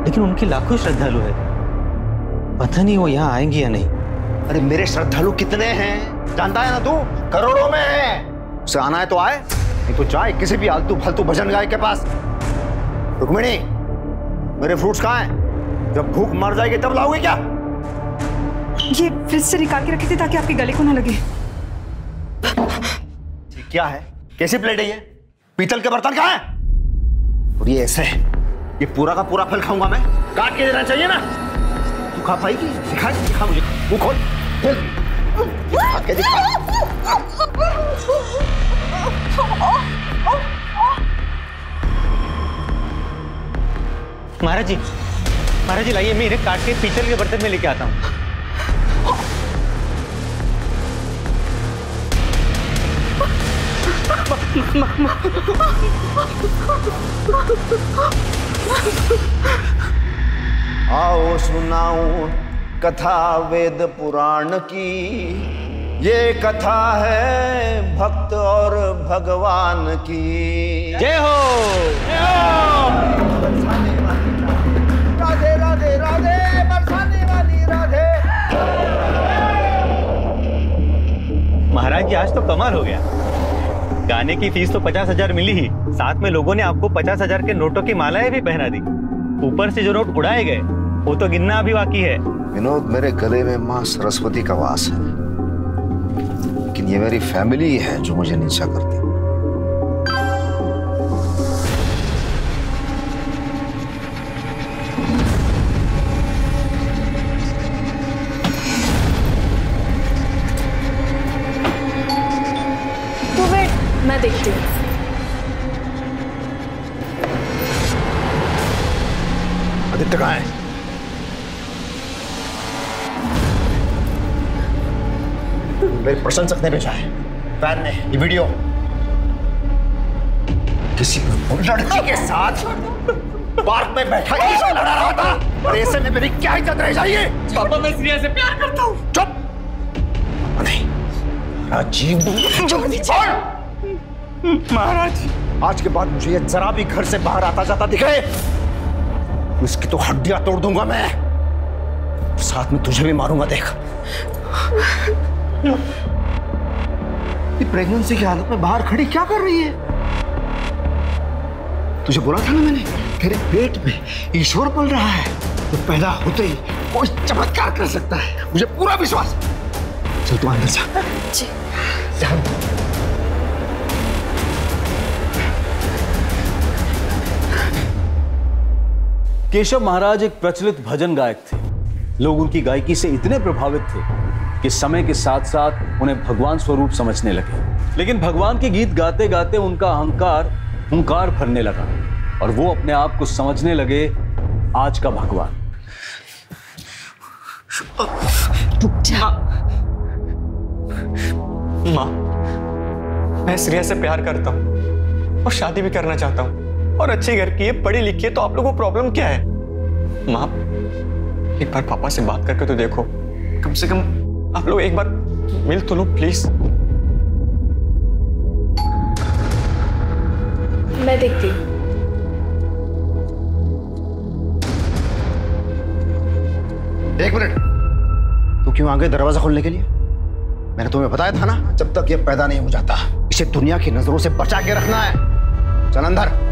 Speaker 19: लेकिन उनकी लाखों श्रद्धालु है। पता नहीं वो यहाँ आएंगी या नहीं।
Speaker 20: अरे मेरे श्रद्धालु कितने हैं जानता है ना तू, करोड़ों में है। उसे आना है तो आए, नहीं तो जाए किसी भी आलतू फालतू भजन गाय के पास। रुक्मिणी, मेरे फ्रूट्स कहाँ हैं? जब भूख मर जाएगी तब लाओगे क्या?
Speaker 13: ये फ्रिज से निकाल के रखे थे ताकि आपके गले को ना लगे।
Speaker 20: क्या है? कैसी प्लेट है ये? पीतल के बर्तन कहाँ है? और ये ऐसे है, ये पूरा का पूरा फल खाऊंगा मैं, काट के देना चाहिए ना। तू खा पाएगी? दिखा मुझे, मुंह खोल, दिखा के दिखा।
Speaker 19: महाराज जी लाइए, मैं इन्हें काट के पीतल के बर्तन में लेके आता हूँ।
Speaker 20: आओ सुनाऊं कथा वेद पुराण की, ये कथा है भक्त और भगवान की।
Speaker 19: जय हो, जय हो।
Speaker 20: राधे राधे राधे, बरसाने वाली राधे।
Speaker 19: महाराज जी आज तो कमाल हो गया। गाने की फीस तो 50,000 मिली ही, साथ में लोगों ने आपको 50,000 के नोटों की मालाएं भी पहना दी। ऊपर से जो नोट उड़ाए गए वो तो गिनना अभी बाकी है।
Speaker 20: विनोद, मेरे गले में माँ सरस्वती का वास है, लेकिन ये मेरी फैमिली है जो मुझे नीचा करती।
Speaker 11: तो वेट, मैं देखती हूँ।
Speaker 20: आदित्य कहाँ है? मेरे प्रशंसक ने भेजा है, फैन ने, ये वीडियो। किसी लड़की के साथ पार्क में बैठा इसे लड़ा रहा था, और ऐसे में मेरी क्या इज्जत रह जाएगी?
Speaker 5: पापा, मैं श्रेया से प्यार करता हूँ।
Speaker 20: चुप! नहीं, राजीव,
Speaker 5: महाराज,
Speaker 20: आज के बाद मुझे ये जरा भी घर से बाहर आता जाता दिखे, इसकी तो हड्डियां तोड़ दूंगा मैं, साथ में तुझे भी मारूंगा। देख, ये प्रेगनेंसी की हालत में बाहर खड़ी क्या कर रही है? तुझे बोला था ना मैंने, तेरे पेट में ईश्वर पल रहा है, तो पैदा होते ही कोई चमत्कार कर सकता है, मुझे पूरा विश्वास। चल तू अंदर जा। जी। जा।
Speaker 1: केशव महाराज एक प्रचलित भजन गायक थे। लोग उनकी गायकी से इतने प्रभावित थे कि समय के साथ साथ उन्हें भगवान स्वरूप समझने लगे। लेकिन भगवान के गीत गाते गाते उनका अहंकार हुंकार भरने लगा और वो अपने आप को समझने लगे आज का भगवान।
Speaker 5: माँ, मैं श्रेया से प्यार करता हूँ और शादी भी करना चाहता हूँ, और अच्छे घर की है, पढ़ी लिखी है, तो आप लोगों को प्रॉब्लम क्या है? माँ, एक बार पापा से बात करके तो देखो, कम से कम आप लोग एक बार मिल तो लो प्लीज।
Speaker 11: मैं देखती हूँ।
Speaker 20: एक मिनट, तू क्यों आ गई दरवाजा खोलने के लिए? मैंने तुम्हें बताया था ना, जब तक ये पैदा नहीं हो जाता इसे दुनिया की नजरों से बचा के रखना है। चल अंदर।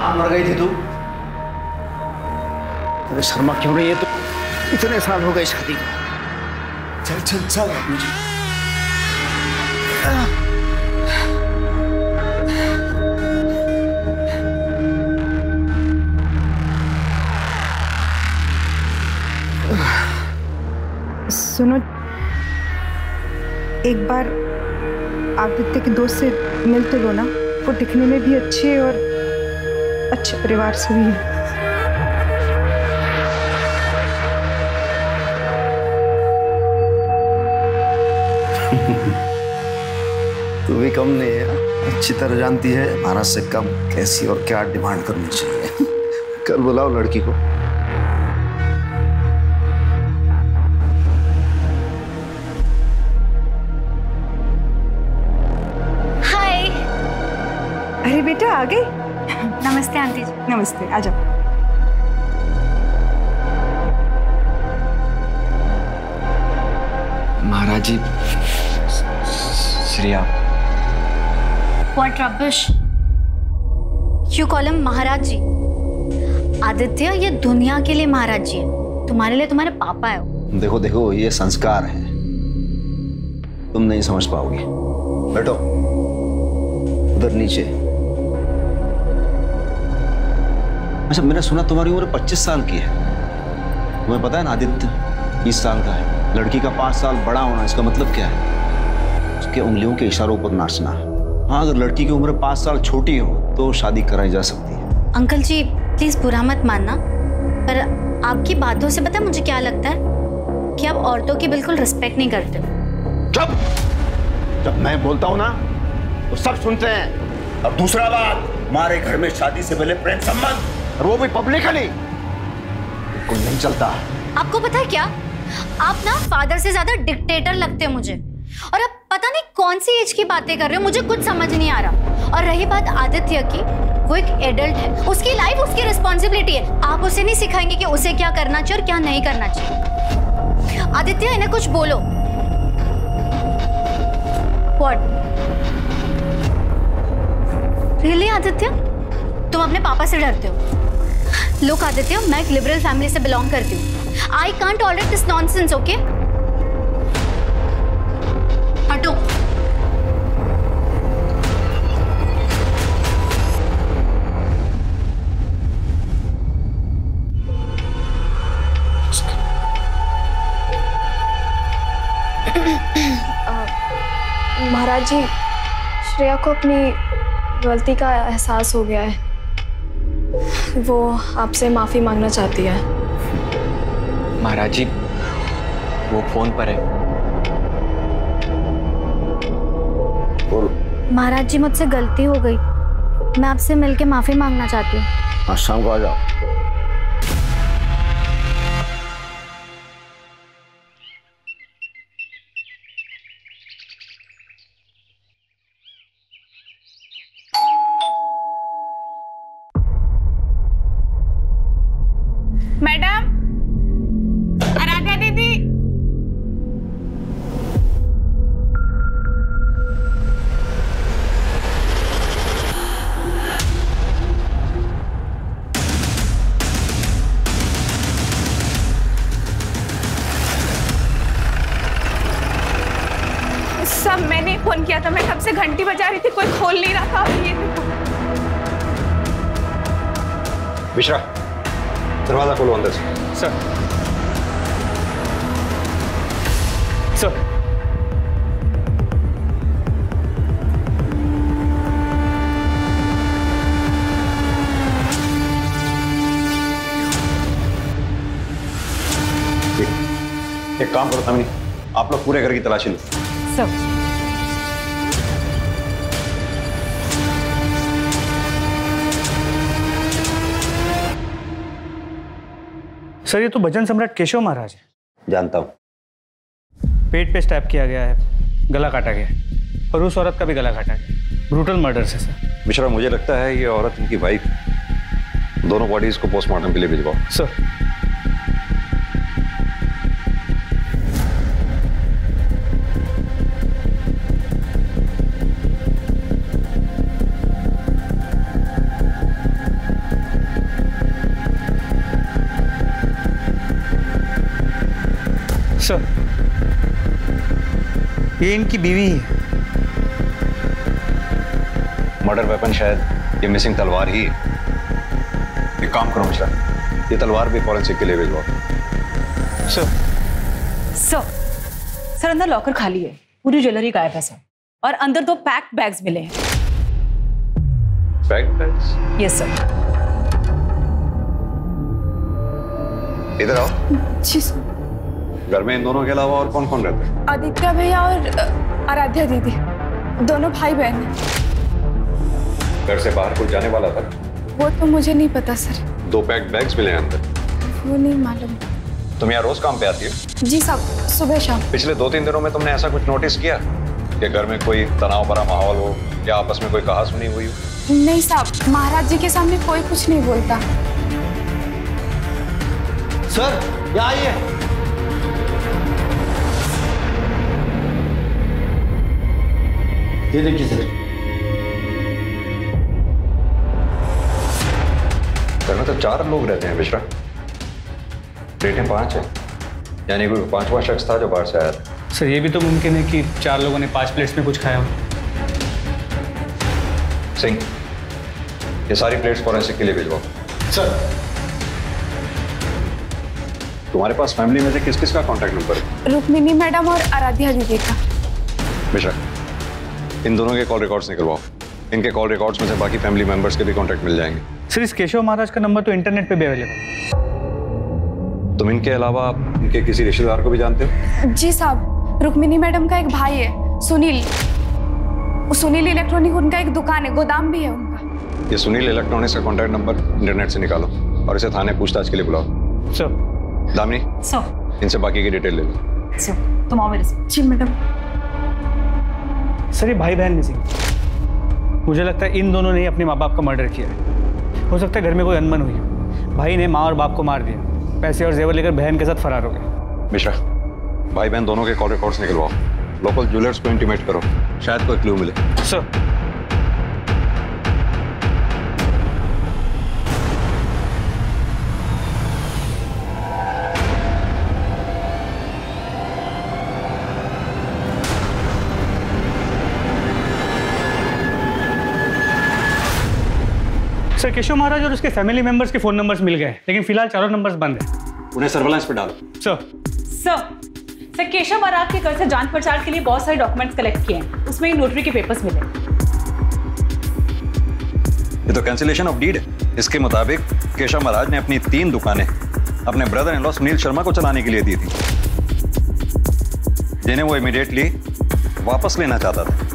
Speaker 20: मर गई थी तू? तेरे शर्मा क्यों नहीं है तू? इतने साल हो गए शादी को। चल चल चल मुझे।
Speaker 13: सुनो, एक बार आदित्य के दोस्त से मिल तो लो ना, वो दिखने में भी अच्छे और अच्छे परिवार से भी है।
Speaker 20: तू भी कम नहीं है, अच्छी तरह जानती है महाराज से कब कैसी और क्या डिमांड करनी चाहिए। कल बुलाओ लड़की को।
Speaker 2: हाय।
Speaker 13: अरे बेटा आ गई,
Speaker 2: नमस्ते आंटी जी।
Speaker 13: नमस्ते, आ जाओ।
Speaker 21: महाराज जी, Shreya.
Speaker 22: What rubbish? You call him महाराज जी? आदित्य, ये दुनिया के लिए महाराज जी है, तुम्हारे लिए तुम्हारे पापा है वो।
Speaker 1: देखो देखो, ये संस्कार है, तुम नहीं समझ पाओगी। बैठो उधर नीचे। अच्छा, मैंने सुना तुम्हारी उम्र 25 साल की है। तुम्हें पता है ना, आदित्य 20 साल का है। लड़की का 5 साल बड़ा होना, इसका मतलब क्या है? उसके उंगलियों के इशारों पर नाचना। हाँ, अगर लड़की की उम्र 5 साल छोटी हो तो शादी कराई जा सकती है।
Speaker 22: अंकल जी प्लीज बुरा मत मानना, पर आपकी बातों से पता है मुझे क्या लगता है कि आप औरतों की बिल्कुल रिस्पेक्ट नहीं करते।
Speaker 20: चुप! जब मैं बोलता हूँ ना तो सब सुनते हैं। अब दूसरा बात, हमारे घर में शादी से पहले प्रेम संबंध, और वो भी पब्लिकली, बिल्कुल नहीं चलता।
Speaker 22: आपको पता है क्या, आप ना फादर से ज्यादा डिक्टेटर लगते हो मुझे, और अब पता नहीं कौन सी एज की बातें कर रहे हो, मुझे कुछ समझ नहीं आ रहा। और रही बात आदित्य की, वो एक एडल्ट है, उसकी लाइफ उसकी रिस्पॉन्सिबिलिटी है। आप उसे नहीं सिखाएंगे कि उसे क्या करना चाहिए और क्या नहीं करना चाहिए। आदित्य, इन्हें कुछ बोलो। What? Really आदित्य, तुम अपने पापा से डरते हो? Look आदित्य, मैं एक लिबरल फैमिली से बिलोंग करती हूँ। I can't tolerate this nonsense, okay? हटो।
Speaker 4: महाराज जी, श्रेया को अपनी गलती का एहसास हो गया है। वो आपसे माफी मांगना चाहती है।
Speaker 21: महाराज जी, वो फोन पर है।
Speaker 22: महाराज जी, मुझसे गलती हो गई, मैं आपसे मिलके माफी मांगना चाहती हूँ।
Speaker 20: आज शाम को आ जाओ।
Speaker 17: मैडम, आराध्या दीदी। सब मैंने फोन किया था, मैं कब से घंटी बजा रही थी, कोई खोल नहीं रहा था। ये
Speaker 9: मिश्रा, दरवाजा खोलो अंदर से।
Speaker 18: सर। सर।
Speaker 9: एक काम करो तामिनी, आप लोग पूरे घर की तलाशी लो।
Speaker 15: सर, ये तो भजन सम्राट केशव महाराज है।
Speaker 9: जानता हूं।
Speaker 15: पेट पे स्टैब किया गया है, गला काटा गया, और उस औरत का भी गला काटा गया। ब्रूटल मर्डर से सर।
Speaker 9: मिश्रा, मुझे लगता है ये औरत इनकी वाइफ। दोनों बॉडीज को पोस्टमार्टम के लिए भिजवाओ।
Speaker 15: सर। सर, ये इनकी बीवी है।
Speaker 9: मर्डर वेपन शायद ये मिसिंग तलवार ही है। एक काम करो मिश्रा, ये तलवार भी फॉरेंसिक के लिए भिजवाओ।
Speaker 11: सर, अंदर लॉकर खाली है, पूरी ज्वेलरी गायब है सर, और अंदर 2 पैक्ड बैग्स मिले हैं।
Speaker 9: Packed bags?
Speaker 11: Yes sir.
Speaker 9: इधर आओ।
Speaker 4: जी सर।
Speaker 9: घर में इन दोनों के अलावा और कौन कौन रहता है?
Speaker 4: आदित्य भैया और आराध्या दीदी, दोनों भाई बहन हैं।
Speaker 9: घर से बाहर कोई जाने वाला था?
Speaker 4: वो तो मुझे नहीं पता सर।
Speaker 9: 2 पैक्ड बैग्स मिले हैं अंदर।
Speaker 4: वो नहीं मालूम।
Speaker 9: तुम यहाँ रोज काम पे आती हो?
Speaker 4: जी साहब, सुबह शाम।
Speaker 9: पिछले 2-3 दिनों में तुमने ऐसा कुछ नोटिस किया कि घर में कोई तनाव भरा माहौल हो या आपस में कोई कहासुनी हुई हो?
Speaker 17: नहीं साहब, महाराज जी के सामने कोई कुछ नहीं बोलता।
Speaker 20: सर यहाँ आइए। ये देखिए सर।
Speaker 3: घर में तो 4 लोग रहते हैं मिश्रा, प्लेटें 5 है, यानी कोई 5वां शख्स था जो बाहर से आया था।
Speaker 7: सर ये भी तो मुमकिन है कि 4 लोगों ने 5 प्लेट्स में कुछ खाया हो।
Speaker 3: सिंह, ये सारी प्लेट्स फॉरेंसिक के लिए भिजवाओ।
Speaker 14: सर।
Speaker 3: तुम्हारे पास फैमिली में से किस किस का कॉन्टैक्ट नंबर है?
Speaker 17: रुक्मिनी मैडम और आराध्या दीदी का।
Speaker 3: मिश्रा, इन दोनों के कॉल रिकॉर्ड्स निकलवाओ। इनके कॉल रिकॉर्ड्स में से बाकी फैमिली मेंबर्स के भी कॉन्टैक्ट मिल जाएंगे।
Speaker 7: सर इस केशव महाराज का नंबर तो इंटरनेट पे भी अवेलेबल।
Speaker 3: तुम इनके अलावा इनके किसी रिश्तेदार को भी जानते हो?
Speaker 17: जी साहब, रुक्मिनी मैडम का एक भाई है सुनील। सुनील इलेक्ट्रॉनिक उनका एक दुकान है, गोदाम भी है उनका।
Speaker 3: ये सुनील इलेक्ट्रॉनिक्स का कॉन्टैक्ट नंबर इंटरनेट से निकालो और इसे थाने पूछताछ के लिए बुलाओ।
Speaker 7: सर।
Speaker 3: दामिनी,
Speaker 6: सर।
Speaker 3: इनसे बाकी की डिटेल ले लो।
Speaker 6: सर, तुम आओ मेरे साथ।
Speaker 17: जी मैडम।
Speaker 7: सर ये भाई बहन मिसिंग, मुझे लगता है इन दोनों ने अपने माँ बाप का मर्डर किया है। हो सकता है घर में कोई अनबन हुई, भाई ने माँ और बाप को मार दिया, पैसे और जेवर लेकर बहन के साथ फरार हो गए।
Speaker 3: मिश्रा, भाई बहन दोनों के कॉल रिकॉर्ड्स निकलवाओ। लोकल ज्वेलर्स को इंटीमेट करो, शायद कोई क्लू मिले।
Speaker 7: सर। सर केशव महाराज और उसके फैमिली मेंबर्स के फोन नंबर्स मिल गए, लेकिन फिलहाल 4 नंबर्स बंद है।
Speaker 3: उन्हें सर्विलांस पे डालो।
Speaker 6: सर केशव महाराज के घर से जांच पड़ताल के लिए बहुत सारे डॉक्यूमेंट्स कलेक्ट किए हैं, उसमें ही नोटरी के पेपर्स मिले।
Speaker 3: ये तो कैंसिलेशन ऑफ डीड है। इसके मुताबिक केशव महाराज ने अपनी 3 दुकानें अपने brother in law Sunil Sharma को चलाने के लिए दी थी, जिन्हें वो इमीडिएटली वापस लेना चाहता था।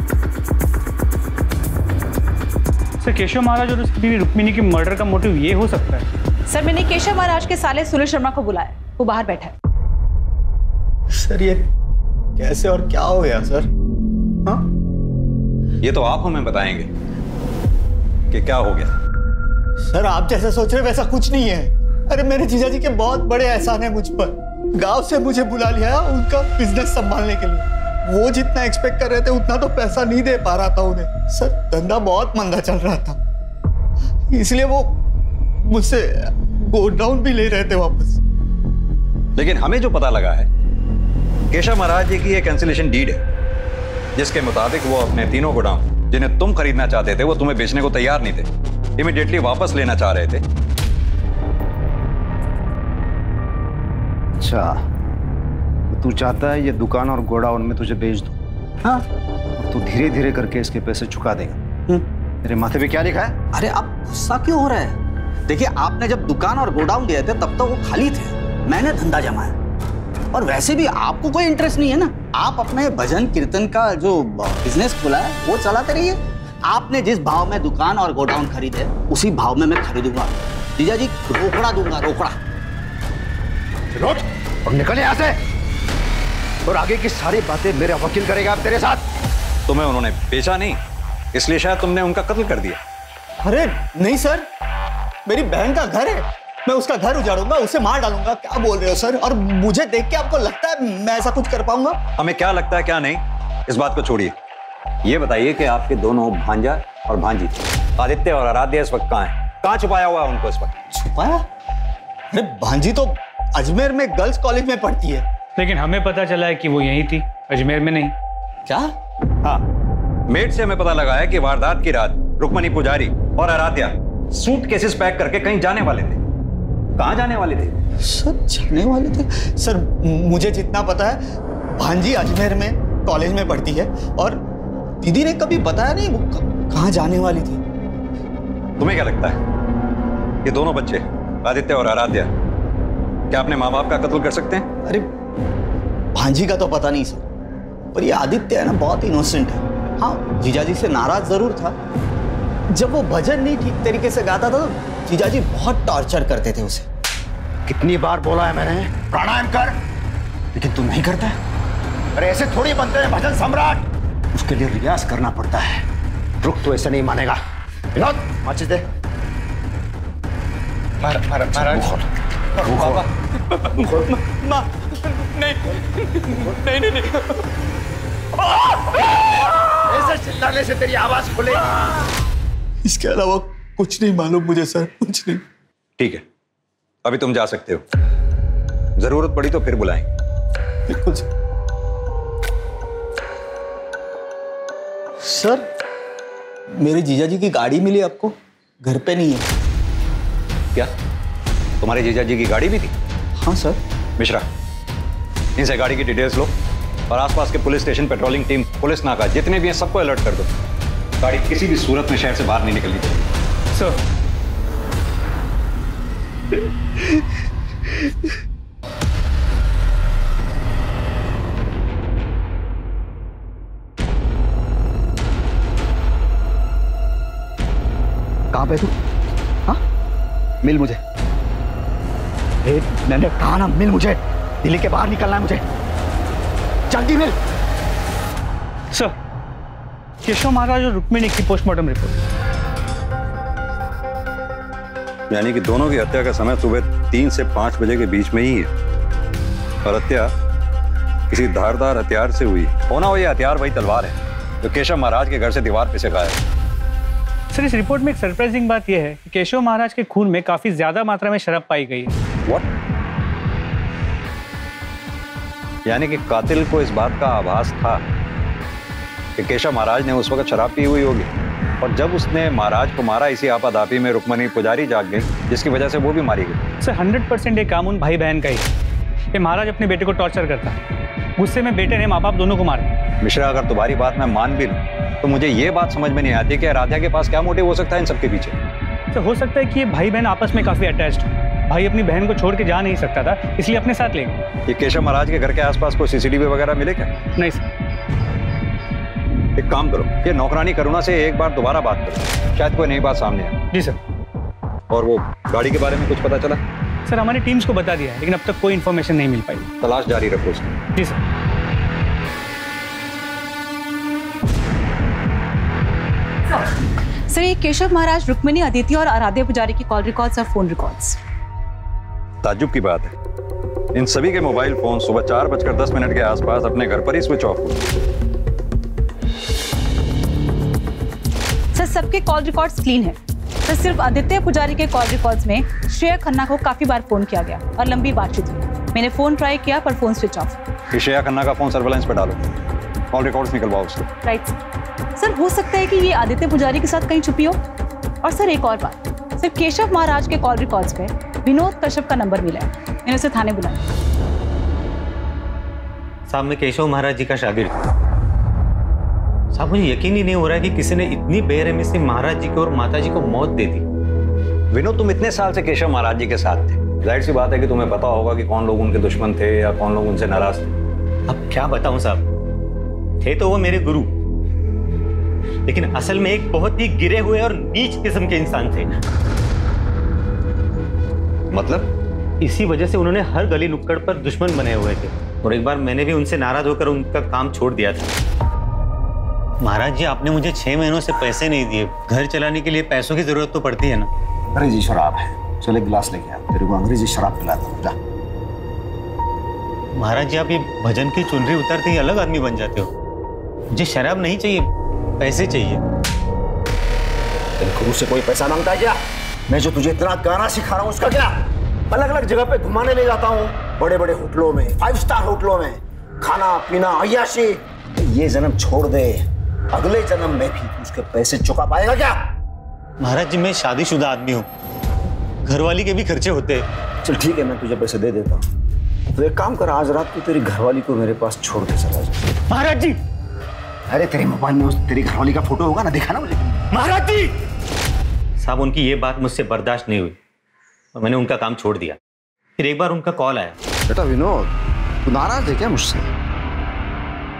Speaker 7: सर केशव महाराज और उसकी बीवी रुक्मिनी की मर्डर का मोटिव ये हो सकता है।
Speaker 6: सर मैंने केशव महाराज के साले सुनील शर्मा को बुलाया, वो बाहर बैठा है।
Speaker 20: सर ये कैसे और क्या हो गया सर? हाँ?
Speaker 3: ये तो आप हमें बताएंगे कि क्या हो गया।
Speaker 20: सर आप जैसा सोच रहे वैसा कुछ नहीं है। अरे मेरे जीजा जी के बहुत बड़े एहसान है मुझ पर। गांव से मुझे बुला लिया उनका बिजनेस संभालने के लिए। वो जितना एक्सपेक्ट कर रहे थे उतना तो पैसा नहीं दे पा रहा था उन्हें। सर धंधा बहुत मंदा चल रहा था, इसलिए वो मुझसे गोल्ड डाउन भी ले रहे थे वापस।
Speaker 3: लेकिन हमें जो पता लगा है, केशव महाराज जी की ये कैंसिलेशन डीड है, जिसके मुताबिक वो अपने 3 गोदाम जिन्हें तुम खरीदना चाहते थे, वो तुम्हें बेचने को तैयार नहीं थे, इमीडिएटली वापस लेना चाह रहे थे।
Speaker 10: अच्छा, तो तू चाहता है ये दुकान और गोडाउन में तुझे बेच दूं? हाँ, और तू धीरे धीरे करके इसके पैसे चुका देगा। तेरे माथे पे क्या लिखा है?
Speaker 20: अरे आप गुस्सा क्यों हो रहे हैं? देखिए आपने जब दुकान और गोडाउन दिए थे तब तो वो खाली थे, मैंने धंधा जमाया। और वैसे भी आपको कोई इंटरेस्ट नहीं है ना, आप अपने भजन कीर्तन का जो बिजनेस खोला है वो चलाते रहिए। आपने जिस भाव में दुकान और गोडाउन खरीदे उसी भाव में मैं खरीदूंगा। जीजा जी रोकड़ा दूंगा, रोकड़ा।
Speaker 10: और निकल यहाँ से, और आगे की सारी बातें मेरा वकील करेगा आप तेरे साथ।
Speaker 3: तुम्हें उन्होंने बेचा नहीं, इसलिए शायद तुमने उनका कत्ल कर दिया।
Speaker 20: अरे नहीं सर, मेरी बहन का घर है, मैं उसका घर उजाड़ूंगा, उसे मार डालूंगा। क्या बोल रहे हो सर? और मुझे देख के आपको लगता है मैं ऐसा कुछ कर पाऊंगा?
Speaker 3: हमें क्या लगता है क्या नहीं, इस बात को छोड़िए। ये बताइए कि आपके दोनों भांजा और भांजी आदित्य और आराध्या इस वक्त कहाँ हैं? कहाँ छुपाया हुआ है उनको इस वक्त?
Speaker 20: छुपाया? अरे भांजी तो अजमेर में गर्ल्स कॉलेज में पढ़ती है।
Speaker 7: लेकिन हमें पता चला है कि वो यहीं थी, अजमेर में नहीं।
Speaker 20: क्या?
Speaker 3: हाँ, मेट से हमें पता लगा है कि वारदात की रात रुक्मणी पुजारी और आराध्या सूटकेसेस पैक करके कहीं जाने वाले थे। कहाँ जाने वाले थे?
Speaker 20: सर जाने वाले थे? सर मुझे जितना पता है भांजी अजमेर में कॉलेज में पढ़ती है और दीदी ने कभी बताया नहीं वो कहाँ जाने वाली थी।
Speaker 3: तुम्हें क्या लगता है ये दोनों बच्चे आदित्य और आराध्या क्या अपने माँ बाप का कत्ल कर सकते हैं?
Speaker 20: अरे भांजी का तो पता नहीं सर, पर ये आदित्य है ना बहुत इनोसेंट है। हाँ जीजाजी से नाराज जरूर था, जब वो भजन नहीं ठीक तरीके से गाता था तो जीजाजी बहुत टॉर्चर करते थे उसे।
Speaker 10: कितनी बार बोला है मैंने प्राणायाम कर, लेकिन तू नहीं करता। अरे ऐसे थोड़ी बनते हैं भजन सम्राट, उसके लिए रियाज करना पड़ता है। रुक तो ऐसे नहीं मानेगा।
Speaker 20: विनोद माचिस दे।
Speaker 19: महाराज नहीं
Speaker 20: ऐसे चिल्लाने से तेरी आवाज खुलेगी।
Speaker 3: इसके अलावा कुछ नहीं मालूम मुझे सर, कुछ नहीं। ठीक है, अभी तुम जा सकते हो, जरूरत पड़ी तो फिर बुलाएंगे।
Speaker 14: बिल्कुल सर। मेरे जीजा जी की गाड़ी मिली आपको, घर पे नहीं है
Speaker 3: क्या? तुम्हारे जीजा जी की गाड़ी भी थी?
Speaker 14: हाँ सर।
Speaker 3: मिश्रा, इनसे गाड़ी की डिटेल्स लो और आसपास के police station, patrolling team, police नाका जितने भी हैं सबको अलर्ट कर दो। गाड़ी किसी भी सूरत में शहर से बाहर नहीं निकलनी चाहिए।
Speaker 7: सर
Speaker 20: कहां पे तू? हाँ, मिल मुझे। मैंने कहा ना मिल मुझे, दिल्ली के बाहर निकलना है मुझे, जल्दी मिल।
Speaker 7: सर, केशव महाराज और रुक्मिणी की पोस्टमार्टम रिपोर्ट।
Speaker 3: यानी कि दोनों की हत्या का समय सुबह 3 से 5 बजे के बीच में ही है और हत्या किसी धारदार हथियार से हुई होना। वो ये हथियार वही तलवार है जो केशव महाराज के घर से दीवार पे से गायब है।
Speaker 7: सर, इस रिपोर्ट में एक सरप्राइजिंग बात यह है कि केशव महाराज के खून में काफी ज्यादा मात्रा में शराब पाई गई है।
Speaker 3: What? यानी कि कातिल को इस बात का आभास था कि केशव महाराज ने उस वक्त शराब पी हुई होगी और जब उसने महाराज को मारा, इसी आपाधापी में रुक्मिणी पुजारी जाग गई, जिसकी वजह से वो भी मारी गई।
Speaker 7: सर, 100% ये काम उन भाई बहन का ही है। ये महाराज अपने बेटे को टॉर्चर करता, गुस्से में बेटे ने माँ बाप दोनों को मारा।
Speaker 3: मिश्रा, अगर तुम्हारी बात मैं मान भी लूं तो मुझे ये बात समझ में नहीं आती कि आराध्या के पास क्या मोटिव हो सकता है इन सबके पीछे।
Speaker 7: तो हो सकता है कि ये भाई बहन आपस में काफी अटैच्ड हो। भाई अपनी बहन को छोड़ के जा नहीं सकता था, इसलिए अपने साथ ले गए।
Speaker 3: ये केशव महाराज के घर के आसपास कोई सीसीटीवी वगैरह मिले क्या?
Speaker 7: नहीं सर।
Speaker 3: एक काम करो, ये नौकरानी करुणा से एक बार दोबारा बात करो, शायद कोई नई बात सामने आए।
Speaker 7: जी सर।
Speaker 3: और वो गाड़ी के बारे में कुछ पता चला?
Speaker 7: सर, हमारी टीम्स को बता दिया है, लेकिन अब तक कोई इन्फॉर्मेशन नहीं मिल पाई।
Speaker 3: तलाश जारी रखो उसकी।
Speaker 7: जी सर।
Speaker 6: सर, ये केशव महाराज, रुक्मिणी, अदिति और आराध्या पुजारी की कॉल रिकॉर्ड्स और फोन रिकॉर्ड्स।
Speaker 3: ताज्जुब की बात है, इन सभी के मोबाइल फोन सुबह 4:10 के आसपास अपने घर पर ही स्विच ऑफ हुए।
Speaker 6: सर, सबके कॉल रिकॉर्ड्स क्लीन है। सर, सिर्फ आदित्य पुजारी के कॉल रिकॉर्ड्स में श्रेया खन्ना को काफी बार फोन किया गया और लंबी बातचीत हुई। मैंने फोन ट्राई किया पर phone switch off.
Speaker 3: Shreya Khanna का फोन सर्वेलेंस पे डालो, कॉल रिकॉर्ड्स निकलवाओ उसके।
Speaker 6: Right sir. हो सकता है कि ये आदित्य पुजारी के साथ कहीं छुपी हो। और सर, एक और बात, सर केशव महाराज के कॉल रिकॉर्ड्स पे विनोद कश्यप का नंबर मिला है। मैंने उसे थाने बुलाया।
Speaker 19: साहब, मैं केशव महाराज जी का शागिर्द हूं। साहब, मुझे यकीन ही नहीं हो रहा है कि किसी ने इतनी बेरहमी से महाराज जी को और माता जी को मौत दे दी।
Speaker 3: विनोद, तुम इतने साल से केशव महाराज जी के साथ थे, जाहिर सी बात है कि तुम्हें पता होगा कि कौन लोग उनके दुश्मन थे या कौन लोग उनसे नाराज थे।
Speaker 19: अब क्या बताऊं साहब, थे तो वो मेरे गुरु, लेकिन असल में एक बहुत ही गिरे हुए और नीच किस्म के इंसान थे।
Speaker 3: मतलब?
Speaker 19: इसी वजह से उन्होंने हर गली नुक्कड़ पर दुश्मन बने हुए थे और एक बार मैंने भी उनसे नाराज होकर उनका काम छोड़ दिया था। महाराज जी, आपने मुझे 6 महीनों से पैसे नहीं दिए। घर चलाने के लिए पैसों की जरूरत तो पड़ती है ना।
Speaker 20: अंग्रेजी शराब है, चल एक गिलास लेके आ, तेरे को अंग्रेजी शराब पिलाता हूं, जा।
Speaker 19: महाराज जी, आप ये भजन की चुनरी उतारते ही अलग आदमी बन जाते हो। मुझे शराब नहीं चाहिए, पैसे चाहिए।
Speaker 20: तेरे गुरु से कोई पैसा मांगता है क्या? मैं जो तुझे इतना गाना सिखा रहा हूँ उसका क्या? अलग अलग जगह पे घुमाने ले जाता हूँ, बड़े बड़े होटलों में, 5 स्टार होटलों में, खाना पीना अय्याशी। ये जन्म छोड़ दे, अगले जन्म में भी उसके पैसे चुका पाएगा क्या?
Speaker 19: महाराज जी, मैं शादीशुदा आदमी हूँ, घरवाली के भी खर्चे होते हैं।
Speaker 20: चल ठीक है, मैं तुझे पैसे दे देता हूँ। तो एक काम कर, आज रात को तेरी घरवाली को मेरे पास छोड़ के चला जा।
Speaker 19: महाराज जी!
Speaker 20: अरे तेरे मोबाइल में उस तेरी घरवाली का फोटो होगा ना, दिखा ना मुझे।
Speaker 19: महाराज जी! साहब, उनकी ये बात मुझसे बर्दाश्त नहीं हुई और मैंने उनका काम छोड़ दिया। फिर एक बार उनका कॉल आया।
Speaker 20: बेटा विनोद, तू नाराज है क्या मुझसे?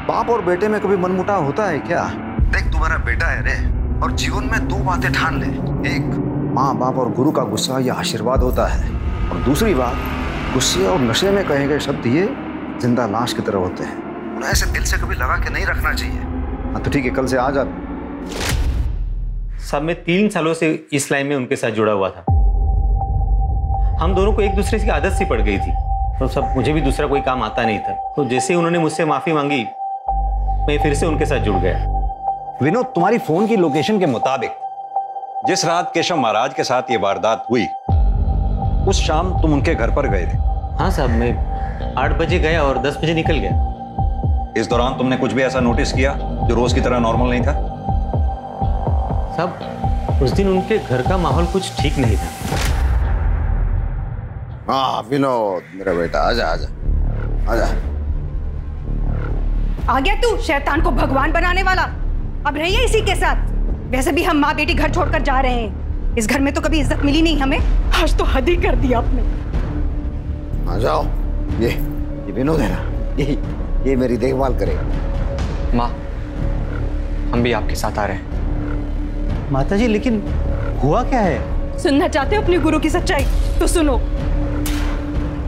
Speaker 20: बाप और बेटे में कभी मनमुटाव होता है क्या? देख, तुम्हारा बेटा है रे, और जीवन में 2 बातें ठान ले। एक, माँ बाप और गुरु का गुस्सा यह आशीर्वाद होता है, और दूसरी बात, गुस्से और नशे में कहे गए शब्द ये जिंदा लाश की तरह होते हैं। उन्हें ऐसे दिल से कभी लगा के नहीं रखना चाहिए। हाँ तो ठीक है, कल से आ जा।
Speaker 19: साहब मैं 3 सालों से इस लाइन में उनके साथ जुड़ा हुआ था। हम दोनों को एक दूसरे की आदत सी पड़ गई थी, तो सब मुझे भी दूसरा कोई काम आता नहीं था। तो जैसे ही उन्होंने मुझसे माफी मांगी, मैं फिर से उनके साथ जुड़ गया।
Speaker 3: विनोद, तुम्हारी फोन की लोकेशन के मुताबिक जिस रात केशव महाराज के साथ ये वारदात हुई, उस शाम तुम उनके घर पर गए थे।
Speaker 19: हाँ साहब, मैं 8 बजे गया और 10 बजे निकल गया।
Speaker 3: इस दौरान तुमने कुछ भी ऐसा नोटिस किया जो रोज की तरह नॉर्मल नहीं था?
Speaker 19: साहब, उस दिन उनके घर का माहौल कुछ ठीक नहीं था।
Speaker 20: हाँ विनोद मेरा बेटा, आजा आजा आजा।
Speaker 12: आ गया तू शैतान को भगवान बनाने वाला। अब रहिए इसी के साथ। वैसे भी हम माँ बेटी घर छोड़कर जा रहे हैं। इस घर में तो कभी इज्जत मिली नहीं हमें, आज तो हद ही कर दिया आपने।
Speaker 20: आ जाओ, ये विनोद है ना, ये मेरी देखभाल करेगा।
Speaker 21: माँ, हम भी आपके साथ आ रहे हैं।
Speaker 19: माता जी, लेकिन हुआ क्या है?
Speaker 12: सुनना चाहते हो अपने गुरु की सच्चाई? तो सुनो।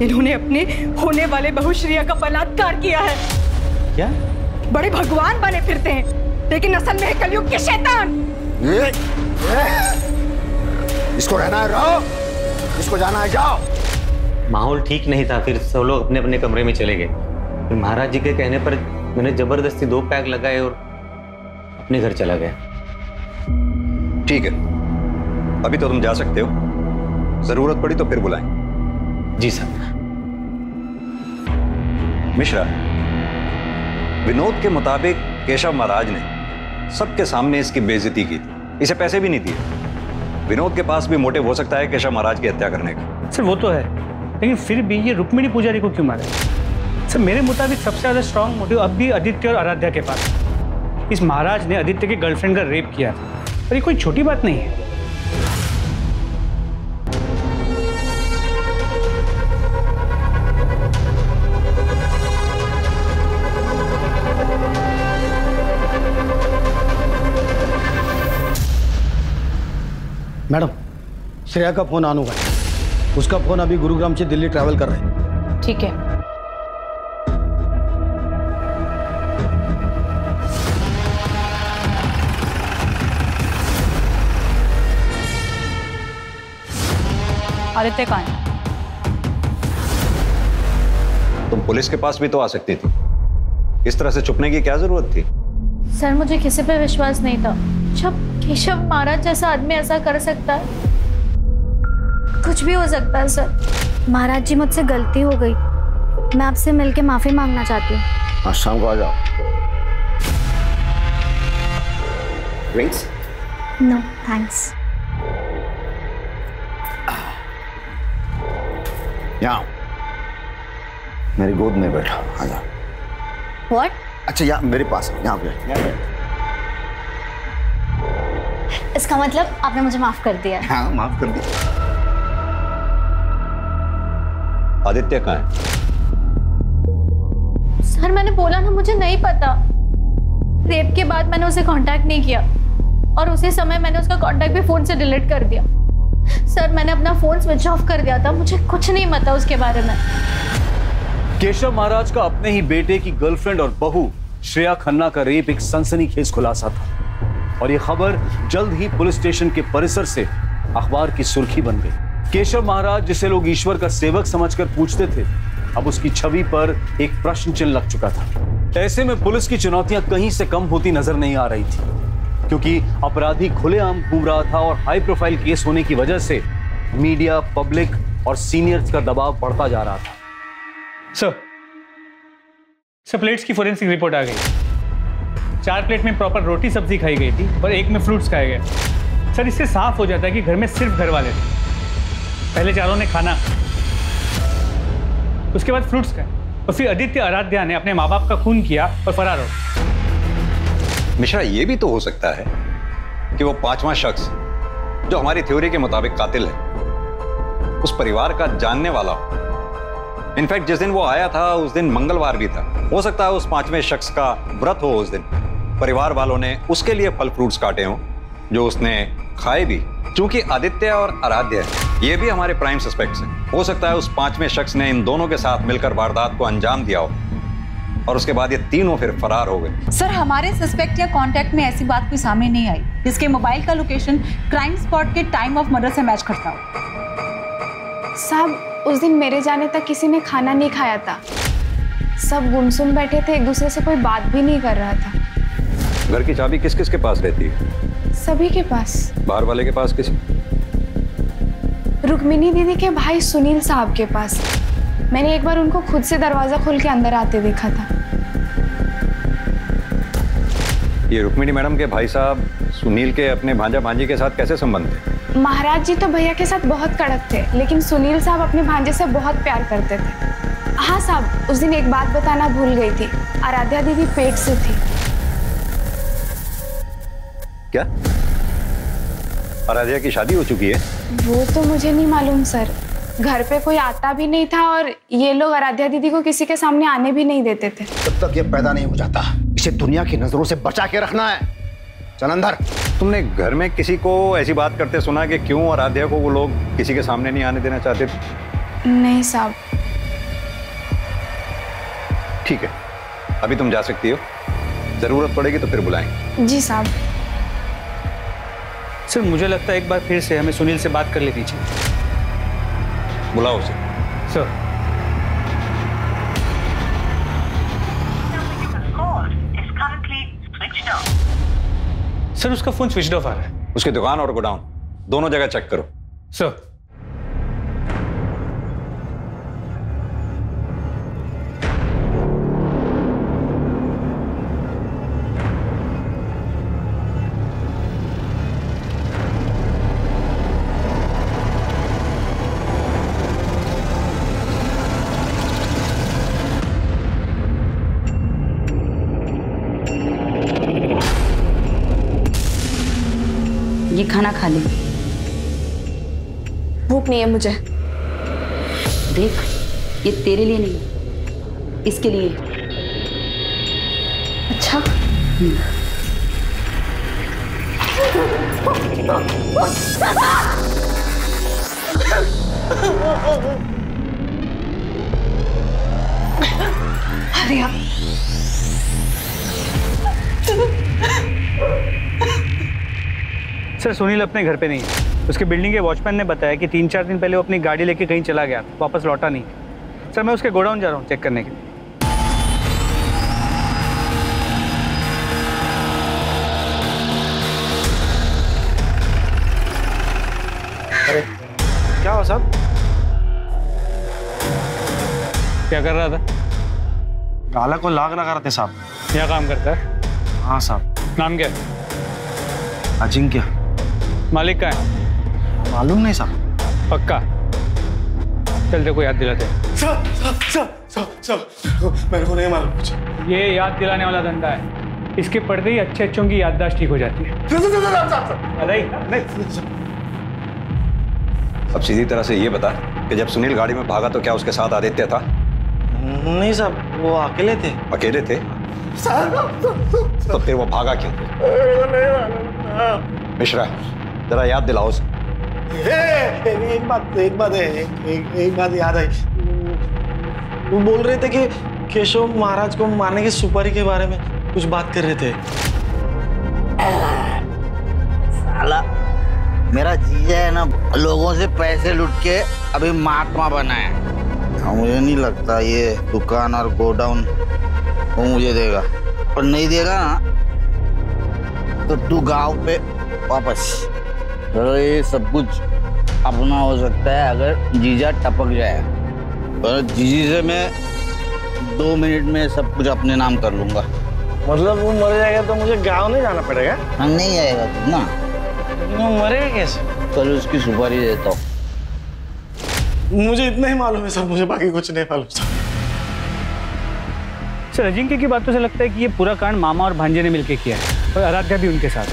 Speaker 12: इन्होंने अपने होने वाले बहू श्रेया का बलात्कार किया है।
Speaker 19: क्या?
Speaker 12: बड़े भगवान बने फिरते हैं, लेकिन असल में है कलयुग के शैतान।
Speaker 20: इसको रहना है रहो, इसको जाना है जाओ।
Speaker 19: माहौल ठीक नहीं था, फिर सब लोग अपने अपने कमरे में चले गए। फिर महाराज जी के कहने पर मैंने जबरदस्ती 2 पैक लगाए और अपने घर चला गया।
Speaker 3: ठीक है, अभी तो तुम जा सकते हो, जरूरत पड़ी तो फिर बुलाएं।
Speaker 19: जी साहब।
Speaker 3: मिश्रा, विनोद के मुताबिक केशव महाराज ने सबके सामने इसकी बेइज्जती की थी, इसे पैसे भी नहीं दिए। विनोद के पास भी मोटिव हो सकता है केशव महाराज की हत्या करने का।
Speaker 15: सर वो तो है, लेकिन फिर भी ये रुक्मिणी पुजारी को क्यों मारा? सर मेरे मुताबिक सबसे ज्यादा स्ट्रांग मोटिव अब भी आदित्य और आराध्या के पास। इस महाराज ने आदित्य के गर्लफ्रेंड का रेप किया था, और ये कोई छोटी बात नहीं है।
Speaker 10: मैडम, श्रेया का फोन ऑन हुआ है। उसका फोन अभी गुरुग्राम से दिल्ली ट्रैवल कर रहे हैं।
Speaker 6: ठीक है। आदित्य कहाँ है?
Speaker 3: तुम पुलिस के पास भी तो आ सकती थी, इस तरह से छुपने की क्या जरूरत थी?
Speaker 4: सर मुझे किसी पे विश्वास नहीं था। जब केशव महाराज जैसा आदमी ऐसा कर सकता है, कुछ भी हो सकता है सर।
Speaker 22: महाराज जी, मुझसे गलती हो गई, मैं आपसे मिलके माफी मांगना चाहती हूँ।
Speaker 20: हाँ, शाम को आ जाओ। ड्रिंक्स?
Speaker 22: No thanks.
Speaker 20: यहाँ मेरी गोद में बैठा, आ जाओ।
Speaker 22: What?
Speaker 20: अच्छा, यहाँ मेरे पास, यहाँ पे।
Speaker 22: इसका मतलब आपने मुझे माफ कर दिया?
Speaker 20: हाँ, माफ कर दिया।
Speaker 3: आदित्य कहाँ है?
Speaker 4: सर मैंने बोला ना, मुझे नहीं पता। रेप के बाद मैंने उसे कांटेक्ट नहीं किया, और उसी समय मैंने उसका कांटेक्ट भी फोन से डिलीट कर दिया। सर मैंने अपना फोन स्विच ऑफ कर दिया था, मुझे कुछ नहीं पता उसके बारे में।
Speaker 1: केशव महाराज का अपने ही बेटे की गर्लफ्रेंड और बहू श्रेया खन्ना का रेप एक सनसनीखेज खुलासा था, और यह खबर जल्द ही पुलिस स्टेशन के परिसर से अखबार की सुर्खी बन गई। केशव महाराज, जिसे लोग ईश्वर का सेवक समझकर पूजते थे, अब उसकी छवि पर एक प्रश्न चिन्ह लग चुका था। ऐसे में पुलिस की चुनौतियां कहीं से कम होती नजर नहीं आ रही थी, क्योंकि अपराधी खुलेआम घूम रहा था और हाई प्रोफाइल केस होने की वजह से मीडिया, पब्लिक और सीनियर्स का दबाव बढ़ता जा रहा था।
Speaker 15: सर प्लेट्स की फोरेंसिक रिपोर्ट आ गई। 4 प्लेट में प्रॉपर रोटी सब्जी खाई गई थी और 1 में फ्रूट्स खाए गए। सर इससे साफ हो जाता है कि घर में सिर्फ घर वाले थे। पहले चारों ने खाना, उसके बाद फ्रूट्स खाए, और फिर आदित्य आराध्या ने अपने माँ बाप का खून किया और फरार हो।
Speaker 3: मिश्रा, ये भी तो हो सकता है कि वो 5वां शख्स, जो हमारी थ्योरी के मुताबिक कातिल है, उस परिवार का जानने वाला हो। इनफैक्ट जिस दिन वो आया था उस दिन मंगलवार भी था। हो सकता है उस 5वें शख्स का व्रत हो उस दिन। परिवार वालों ने उसके लिए फल फ्रूट्स काटे हों, जो उसने खाए भी। चूंकि आदित्य और आराध्या ये भी हमारे प्राइम सस्पेक्ट्स हैं, हो सकता है उस 5वें शख्स ने इन दोनों के साथ मिलकर वारदात को अंजाम दिया हो। और उसके बाद ये तीनों फिर फरार हो गए।
Speaker 6: सर हमारे सस्पेक्ट या कांटेक्ट में ऐसी बात कोई सामने नहीं आई जिसके मोबाइल का लोकेशन क्राइम स्पॉट के टाइम ऑफ मर्डर से मैच करता हो।
Speaker 4: साहब उस दिन मेरे जाने तक किसी ने खाना नहीं खाया था, सब गुमसुम बैठे थे, एक दूसरे से कोई बात भी नहीं कर रहा था।
Speaker 3: घर की चाबी किस किस के पास रहती है?
Speaker 4: सभी के पास।
Speaker 3: बाहर वाले के पास किसी?
Speaker 4: रुक्मिनी दीदी के भाई सुनील साहब के पास। मैंने एक बार उनको खुद से दरवाजा खोल के अंदर आते देखा था।
Speaker 3: ये रुक्मिनी मैडम के भाई साहब सुनील के अपने भांजा भांजी के साथ कैसे संबंध थे?
Speaker 4: महाराज जी तो भैया के साथ बहुत कड़क थे, लेकिन सुनील साहब अपने भांजे से बहुत प्यार करते थे। हाँ साहब, उस दिन एक बात बताना भूल गई थी, आराध्या दीदी पेट से थी।
Speaker 3: क्या आराध्या की शादी हो चुकी है?
Speaker 4: वो तो मुझे नहीं मालूम सर, घर पे कोई आता भी नहीं था और ये लोग आराध्या दीदी को किसी के सामने आने भी नहीं देते थे।
Speaker 20: जब तक ये पैदा नहीं हो जाता इसे दुनिया की नजरों से बचा के रखना है। चल अंदर।
Speaker 3: तुमने घर में किसी को ऐसी बात करते सुना कि क्यों आराध्या को वो लोग किसी के सामने नहीं आने देना चाहते थे?
Speaker 4: नहीं साहब।
Speaker 3: ठीक है, अभी तुम जा सकती हो, जरूरत पड़ेगी तो फिर बुलाएंगे।
Speaker 4: जी साहब।
Speaker 15: सर मुझे लगता है एक बार फिर से हमें सुनील से बात कर लेनी चाहिए।
Speaker 3: बुलाओ उसे।
Speaker 15: सर। सर उसका फोन स्विच ऑफ आ रहा है।
Speaker 3: उसकी दुकान और गोडाउन दोनों जगह चेक करो।
Speaker 15: सर।
Speaker 11: ये खाना खा ले।
Speaker 4: भूख नहीं है मुझे।
Speaker 11: देख, ये तेरे लिए नहीं, इसके लिए।
Speaker 4: अच्छा।
Speaker 11: अरे आप
Speaker 15: सर सुनील अपने घर पे नहीं है। उसके बिल्डिंग के वॉचमैन ने बताया कि 3-4 दिन पहले वो अपनी गाड़ी लेके कहीं चला गया, वापस लौटा नहीं। सर मैं उसके गोडाउन जा रहा हूँ चेक करने के लिए।
Speaker 14: अरे क्या हुआ साहब?
Speaker 15: क्या कर रहा था?
Speaker 14: गाला को लाग लगा रहे थे साहब।
Speaker 15: क्या काम करता है?
Speaker 14: हाँ साहब।
Speaker 15: नाम क्या है?
Speaker 14: अजिंक्य।
Speaker 15: मालिक का है?
Speaker 14: मालूम नहीं साहब।
Speaker 15: पक्का? चल देखो याद दिलाते।
Speaker 14: मेरे को नहीं मालूम कुछ।
Speaker 15: ये याद दिलाने वाला धंधा है, इसके पढ़ते ही अच्छे अच्छों की याददाश्त ठीक हो जाती है।
Speaker 3: अब सीधी तरह से ये बता कि जब सुनील गाड़ी में भागा तो क्या उसके साथ आदित्य था?
Speaker 14: नहीं साहब, वो अकेले थे।
Speaker 3: अकेले थे? तो फिर वो भागा क्यों? मिश्रा जरा याद दिलाओ उसे।
Speaker 14: एक बात याद आई। वो बोल रहे थे कि केशव महाराज को मारने की सुपारी के बारे में कुछ बात कर रहे थे।
Speaker 8: साला मेरा जीजा है ना, लोगों से पैसे लूट के अभी महात्मा बना है। मुझे नहीं लगता ये दुकान और गोडाउन वो मुझे देगा, और नहीं देगा ना तो तू गांव पे वापस। तो ये सब कुछ अपना हो सकता है अगर जीजा टपक जाए, और जीजी से मैं 2 मिनट में सब कुछ अपने नाम कर लूंगा।
Speaker 14: मतलब वो मर जाएगा तो मुझे गांव नहीं जाना पड़ेगा?
Speaker 8: हाँ नहीं आएगा तू ना।
Speaker 14: वो मरेगा कैसे?
Speaker 8: कल उसकी सुपारी देता हूँ।
Speaker 14: मुझे इतना ही मालूम है सर, मुझे बाकी कुछ नहीं मालूम सर।
Speaker 15: सर अजिंक्य की बातों से लगता है कि ये पूरा कांड मामा और भांजे ने मिलकर किया है, और आराध्या भी उनके साथ।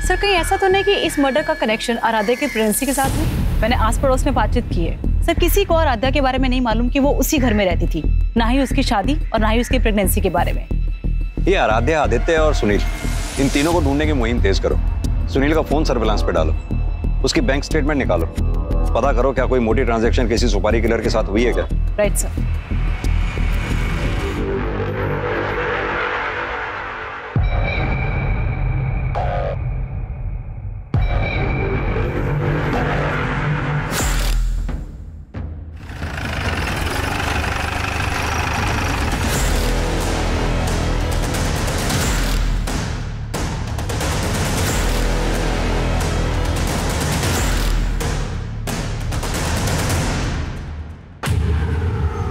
Speaker 6: सर कहीं ऐसा तो नहीं कि इस मर्डर का कनेक्शन आराध्या की प्रेगनेंसी के साथ है? मैंने आस पड़ोस में बातचीत की है सर, किसी को आराध्या के बारे में नहीं मालूम कि वो उसी घर में रहती थी, ना ही उसकी शादी और ना ही उसकी प्रेगनेंसी के बारे में।
Speaker 3: ये आराध्या, आदित्य और सुनील, इन तीनों को ढूंढने की मुहिम तेज करो। सुनील का फोन सर्विलांस पे डालो, उसकी बैंक स्टेटमेंट निकालो, पता करो क्या कोई मोटी ट्रांजैक्शन किसी सुपारी किलर के साथ हुई है क्या।
Speaker 6: Right sir.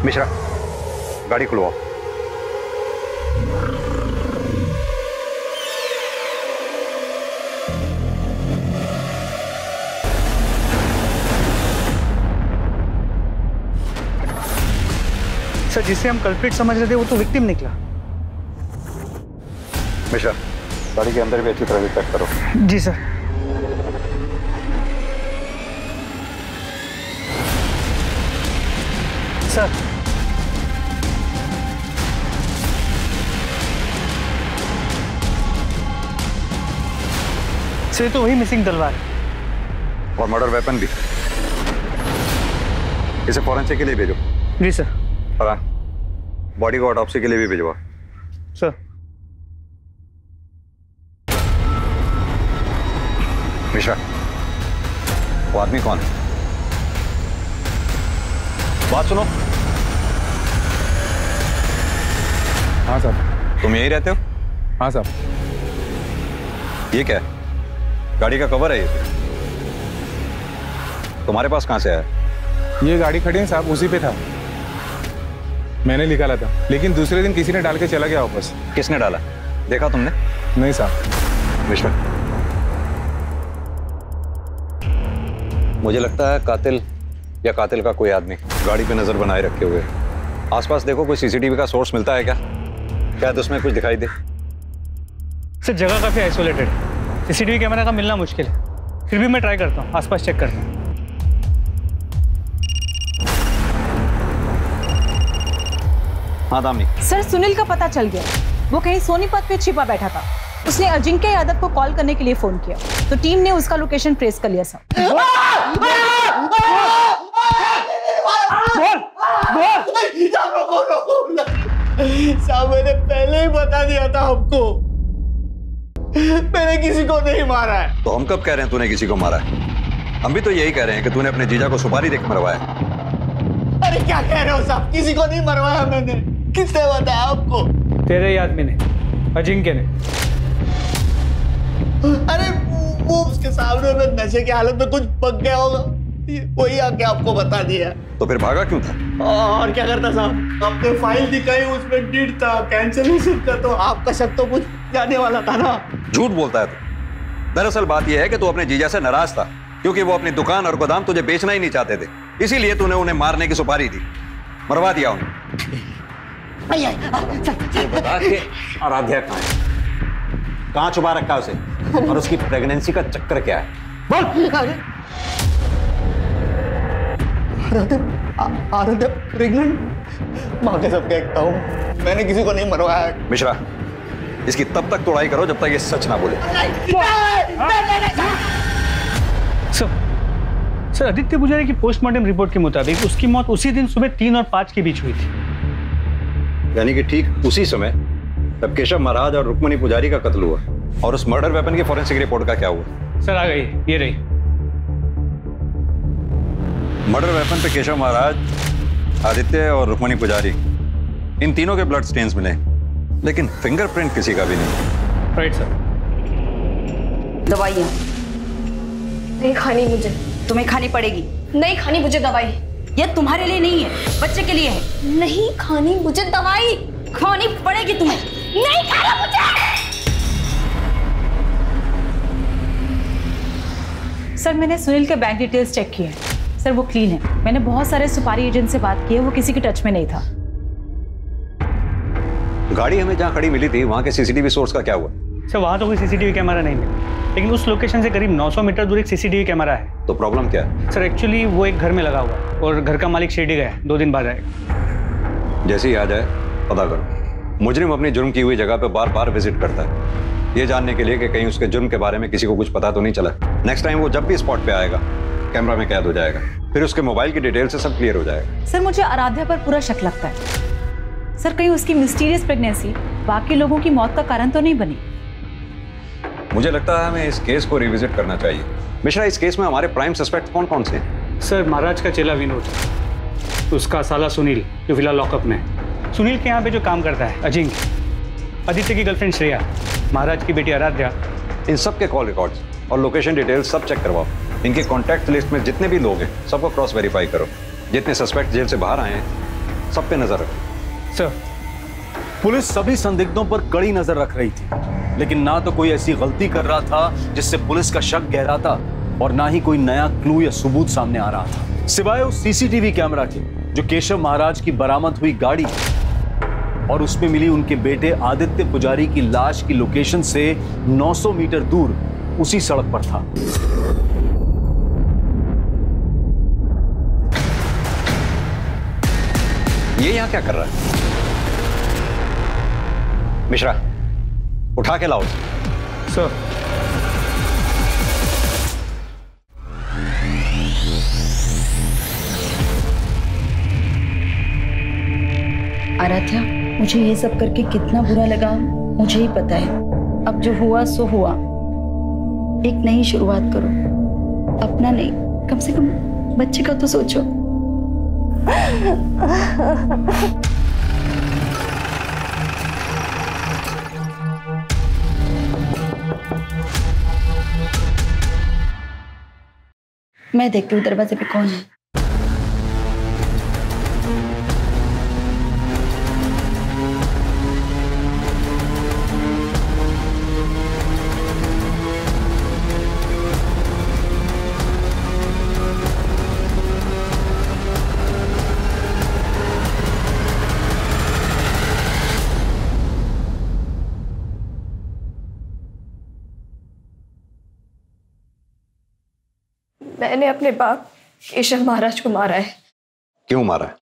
Speaker 3: मिश्रा, गाड़ी खुलवाओ।
Speaker 15: सर, जिसे हम कल्प्रिट समझ रहे थे वो तो विक्टिम निकला।
Speaker 3: मिश्रा, गाड़ी के अंदर भी अच्छी तरह से चेक करो।
Speaker 15: जी सर। सर, सर तो वही मिसिंग तलवार
Speaker 3: और मर्डर वेपन भी। इसे फॉरेंसिक के लिए भेजो।
Speaker 15: जी सर।
Speaker 3: बॉडी को ऑटोप्सी के लिए भी भिजवा।
Speaker 15: सर।
Speaker 3: मिश्रा, वो आदमी कौन है? बात सुनो।
Speaker 5: हाँ साहब।
Speaker 3: तुम यहीं रहते हो?
Speaker 5: हाँ साहब।
Speaker 3: ये क्या है? गाड़ी का कवर है ये? तुम्हारे पास कहां से आया?
Speaker 5: ये गाड़ी खड़ी है साहब, उसी पे था। मैंने निकाला था, लेकिन दूसरे दिन किसी ने डाल के चला गया वापस।
Speaker 3: किसने डाला? देखा तुमने?
Speaker 5: नहीं साहब।
Speaker 3: मिश्रा, मुझे लगता है कातिल या कातिल का कोई आदमी गाड़ी पे नजर बनाए रखे हुए। आसपास देखो, कोई सीसीटीवी का सोर्स मिलता है क्या? शायद उसमें कुछ दिखाई दे।
Speaker 15: सर, जगह काफी आइसोलेटेड है, सीसीटीवी कैमरा का मिलना मुश्किल है। फिर भी मैं ट्राई करता हूँ, आसपास चेक करता हूँ।
Speaker 3: हाँ दामिनी।
Speaker 6: सर, सुनील का पता चल गया। वो कहीं सोनीपत पे छिपा बैठा था। उसने अजिंक्य यादव को कॉल करने के लिए फोन किया, तो टीम ने उसका लोकेशन ट्रेस कर लिया। साहब
Speaker 20: मैंने पहले ही बता दिया था आपको, मैंने किसी को नहीं मारा है।
Speaker 3: तो हम कब कह रहे हैं तूने किसी को मारा है? हम भी तो यही कह रहे हैं कि तूने अपने जीजा को सुपारी देकर मरवाया।
Speaker 20: अरे क्या कह रहे हो साहब? किसी को नहीं मरवाया मैंने। किसने बताया आपको?
Speaker 15: तेरे ही आदमी ने, अजिंक्य ने।
Speaker 20: अरे वो उसके सामने में नशे की हालत में कुछ पक गया होगा, वही आके आपको बता दिया।
Speaker 3: तो फिर भागा क्यों था?
Speaker 20: और क्या करता साहब? आपने फाइल दिखाई, उसमें डेट था, कैंसिलेशन था, तो आपका शक तो कुछ जाने वाला था ना।
Speaker 3: झूठ बोलता है तू। दरअसल बात यह है कि तू अपने जीजा से नाराज था, क्योंकि वो अपनी दुकान और गोदाम तुझे बेचना ही नहीं चाहते थे। इसीलिए तूने उन्हें मारने की सुपारी दी, मरवा दिया उन्हें। बता के आराध्या कहाँ है? कहाँ छुपा रखा उसे? और उसकी प्रेगनेंसी का चक्कर क्या है? बोल।
Speaker 20: आराध्या प्रेग्नेंट? माँ के सब कहता हूँ, मैंने किसी को नहीं मरवाया।
Speaker 3: मिश्रा, इसकी तब तक तोड़ाई करो जब तक ये सच ना बोले।
Speaker 15: सर, आदित्य पुजारी की पोस्टमार्टम रिपोर्ट के मुताबिक उसकी मौत उसी दिन सुबह 3 और 5 के बीच हुई थी।
Speaker 3: यानी कि ठीक उसी समय जब केशव महाराज और रुक्मणी पुजारी का कत्ल हुआ। और उस मर्डर वेपन की फॉरेंसिक रिपोर्ट का क्या हुआ?
Speaker 15: सर, आ गई, ये रही।
Speaker 3: मर्डर वेपन पे केशव महाराज, आदित्य और रुक्मणी पुजारी, इन तीनों के ब्लड स्टेन्स मिले, लेकिन फिंगरप्रिंट किसी का भी नहीं।
Speaker 15: Right sir.
Speaker 12: दवाइयाँ
Speaker 4: नहीं खानी मुझे।
Speaker 12: तुम्हें खानी पड़ेगी।
Speaker 4: नहीं खानी मुझे दवाई।
Speaker 12: ये तुम्हारे लिए नहीं है, बच्चे के लिए है।
Speaker 4: नहीं खानी मुझे दवाई।
Speaker 12: खानी पड़ेगी तुम्हें।
Speaker 4: नहीं खाना मुझे।
Speaker 6: सर, मैंने सुनील के बैंक डिटेल्स चेक किए हैं। सर, वो क्लीन है। मैंने बहुत सारे सुपारी एजेंट से बात की है, वो किसी के टच में नहीं था।
Speaker 3: गाड़ी हमें जहां खड़ी मिली थी, वहां के सीसीटीवी सोर्स का क्या हुआ?
Speaker 15: सर, वहां तो कोई सीसीटीवी कैमरा नहीं मिला, लेकिन उस लोकेशन से करीब 900 मीटर दूर एक सीसीटीवी कैमरा है।
Speaker 3: तो प्रॉब्लम क्या है?
Speaker 15: सर, एक्चुअली वो एक घर में लगा हुआ है और घर का मालिक शिरडी गया है, 2 दिन बाद आएगा।
Speaker 3: जैसे ही आ जाए पता करो। मुजरिम अपनी जुर्म की हुई जगह पे बार बार विजिट करता है, ये जानने के लिए कि कहीं उसके जुर्म के बारे में किसी को कुछ पता तो नहीं चला। नेक्स्ट टाइम वो जब भी स्पॉट पे आएगा, कैमरा में कैद हो जाएगा, फिर उसके मोबाइल की डिटेल से सब क्लियर हो जाएगा।
Speaker 6: सर, मुझे आराध्या पर पूरा शक लगता है। सर, कहीं उसकी मिस्टीरियस प्रेगनेंसी बाकी लोगों की मौत का कारण तो नहीं बनी?
Speaker 3: मुझे लगता है हमें इस केस को रिविजिट करना चाहिए। मिश्रा, इस केस में हमारे प्राइम सस्पेक्ट कौन कौन से हैं?
Speaker 15: सर, महाराज का चेला विनोद, उसका साला सुनील जो फिलहाल लॉकअप में है, सुनील के यहाँ पे जो काम करता है अजिंक्य, आदित्य की गर्लफ्रेंड श्रेया, महाराज की बेटी आराध्या।
Speaker 3: इन सब के कॉल रिकॉर्ड्स और लोकेशन डिटेल्स सब चेक करवाओ। इनके कॉन्टैक्ट लिस्ट में जितने भी लोग हैं सबको क्रॉस वेरीफाई करो। जितने सस्पेक्ट जेल से बाहर आए हैं सब पे नजर रखो।
Speaker 1: सर, पुलिस सभी संदिग्धों पर कड़ी नजर रख रही थी, लेकिन ना तो कोई ऐसी गलती कर रहा था जिससे पुलिस का शक गहराता और ना ही कोई नया क्लू या सबूत सामने आ रहा था, सिवाय उस सीसीटीवी कैमरा के जो केशव महाराज की बरामद हुई गाड़ी और उसमें मिली उनके बेटे आदित्य पुजारी की लाश की लोकेशन से 900 मीटर दूर उसी सड़क पर था।
Speaker 3: ये यहां क्या कर रहा है? मिश्रा, उठा के लाओ।
Speaker 5: सर।
Speaker 12: आराध्या, मुझे ये सब करके कितना बुरा लगा मुझे ही पता है। अब जो हुआ सो हुआ। एक नई शुरुआत करो, अपना नहीं, कम से कम बच्चे का तो सोचो। मैं देखती हूँ दरवाजे पे कौन है।
Speaker 17: मैंने अपने बाप केशव महाराज को मारा है।
Speaker 3: क्यों मारा है?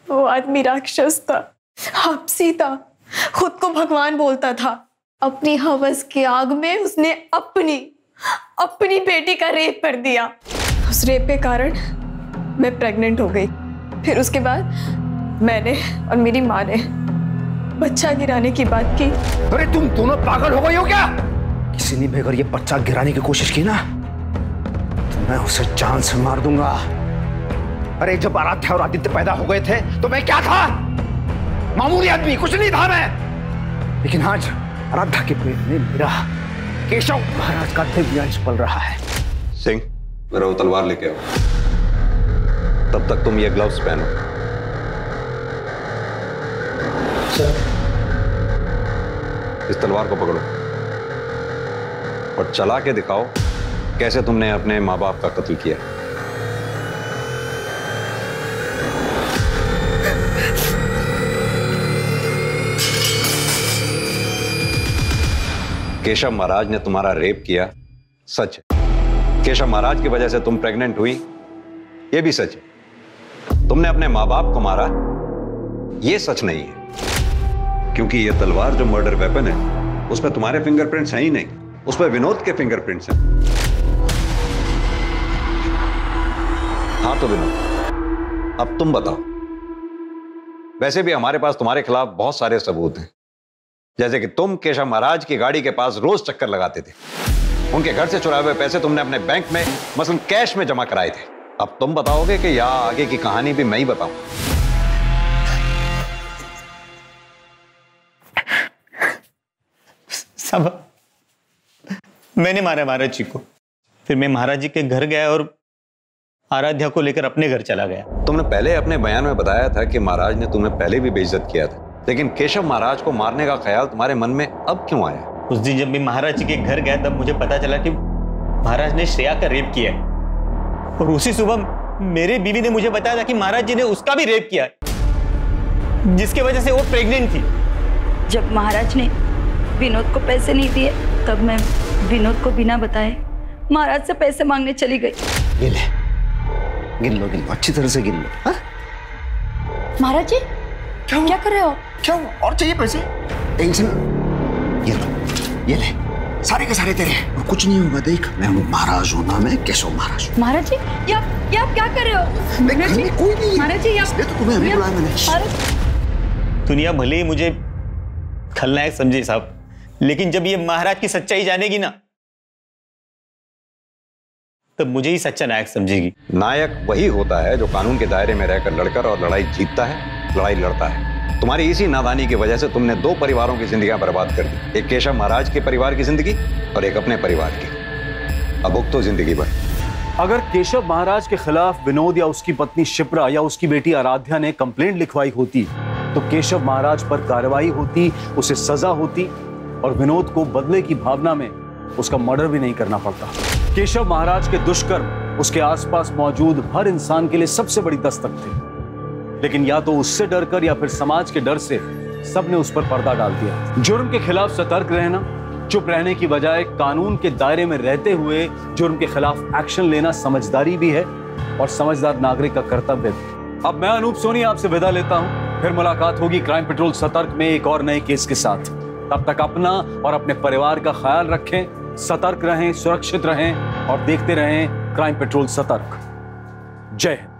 Speaker 17: वो आदमी राक्षस था, आपसी था, खुद को भगवान बोलता था। अपनी हवस की आग में उसने अपनी बेटी का रेप कर दिया। उस रेप के कारण मैं प्रेग्नेंट हो गई। फिर उसके बाद मैंने और मेरी माँ ने बच्चा गिराने की बात की।
Speaker 20: अरे तुम दोनों पागल हो गई हो क्या? किसी ने भी अगर ये बच्चा गिराने की कोशिश की ना तो मैं उसे जान से मार दूंगा। अरे जब आराध्या और आदित्य पैदा हो गए थे तो मैं क्या था? मामूली आदमी, कुछ नहीं था मैं। लेकिन आज आराध्या के पेट में मेरा केशव महाराज का दिव्य अंश पल रहा है।
Speaker 3: सिंह, मेरा वो तलवार लेके आओ। तब तक तुम ये ग्लव्स पहनो। इस तलवार को पकड़ो और चला के दिखाओ कैसे तुमने अपने माँ बाप का कत्ल किया। केशव महाराज ने तुम्हारा रेप किया, सच है। केशव महाराज की वजह से तुम प्रेग्नेंट हुई, यह भी सच है। तुमने अपने माँ बाप को मारा, यह सच नहीं है। क्योंकि यह तलवार जो मर्डर वेपन है उस पर तुम्हारे फिंगरप्रिंट्स हैं ही नहीं, उस पर विनोद के फिंगरप्रिंट्स हैं। हाँ तो विनोद, अब तुम बताओ। वैसे भी हमारे पास तुम्हारे खिलाफ बहुत सारे सबूत हैं, जैसे कि तुम केशव महाराज की गाड़ी के पास रोज चक्कर लगाते थे। उनके घर से चुराए हुए पैसे तुमने अपने बैंक में मसलन कैश में जमा कराए थे। अब तुम बताओगे कि या आगे की कहानी भी मैं ही बताऊं?
Speaker 19: सब मैंने मारा महाराज जी को। फिर मैं महाराज जी के घर गया और आराध्या को लेकर अपने घर चला गया।
Speaker 3: तुमने पहले अपने बयान में बताया था कि महाराज ने तुम्हें पहले भी बेइज्जत किया था, लेकिन केशव महाराज को मारने का ख्याल तुम्हारे मन में अब क्यों आया?
Speaker 19: उस दिन जब मैं महाराज जी के घर गया तब मुझे पता चला कि महाराज ने श्रेया का रेप किया है। और उसी सुबह मेरी बीवी ने मुझे बताया था कि महाराज जी ने उसका भी रेप किया है, जिसकी वजह से वो प्रेग्नेंट थी।
Speaker 12: जब महाराज ने विनोद को पैसे नहीं दिए तब मैं विनोद को बिना बताए महाराज से पैसे मांगने चली गई।
Speaker 20: गिन लो अच्छी तरह से गिन लो। हाँ?
Speaker 12: महाराज जी क्या कर रहे हो?
Speaker 20: क्या और चाहिए पैसे? टेंशन, ये ले सारे के सारे तेरे। और कुछ नहीं होगा, देख मैं हूँ महाराज हूँ ना, मैं केशव महाराज हूँ।
Speaker 12: महाराज जी ये आप क्या कर रहे हो? महाराज जी
Speaker 20: कोई नहीं,
Speaker 12: महाराज जी
Speaker 20: इसलिए तो तुम्हें अभी बुलाया मैंने।
Speaker 19: दुनिया भले ही मुझे खलनायक समझे साहब, लेकिन जब ये महाराज की सच्चाई जानेगी ना तब मुझे ही सच्चा नायक समझेगी।
Speaker 3: नायक वही होता है जो कानून के दायरे में रहकर लड़कर और लड़ाई जीतता है, लड़ाई लड़ता है। तुम्हारी इसी नादानी की वजह से तुमने दो परिवारों की जिंदगियां बर्बाद कर दी, एक केशव महाराज के परिवार की जिंदगी और एक अपने परिवार की। अब भुगतो जिंदगी भर।
Speaker 1: अगर केशव महाराज के खिलाफ विनोद या उसकी पत्नी शिप्रा या उसकी बेटी आराध्या ने कंप्लेंट लिखवाई होती तो केशव महाराज पर कार्रवाई होती, उसे सजा होती और विनोद को बदले की भावना में उसका मर्डर भी नहीं करना पड़ता। केशव महाराज के दुष्कर्म उसके आसपास मौजूद हर इंसान के लिए सबसे बड़ी दस्तक थे, लेकिन या तो उससे डरकर या फिर समाज के डर से सबने उस पर पर्दा डाल दिया। जुर्म के खिलाफ सतर्क रहना, चुप रहने की बजाय कानून के दायरे में रहते हुए जुर्म के खिलाफ एक्शन लेना समझदारी भी है और समझदार नागरिक का कर्तव्य भी। अब मैं अनूप सोनी आपसे विदा लेता हूं, फिर मुलाकात होगी क्राइम पेट्रोल सतर्क में एक और नए केस के साथ। तब तक अपना और अपने परिवार का ख्याल रखें, सतर्क रहें, सुरक्षित रहें और देखते रहें क्राइम पेट्रोल सतर्क। जय हिंद।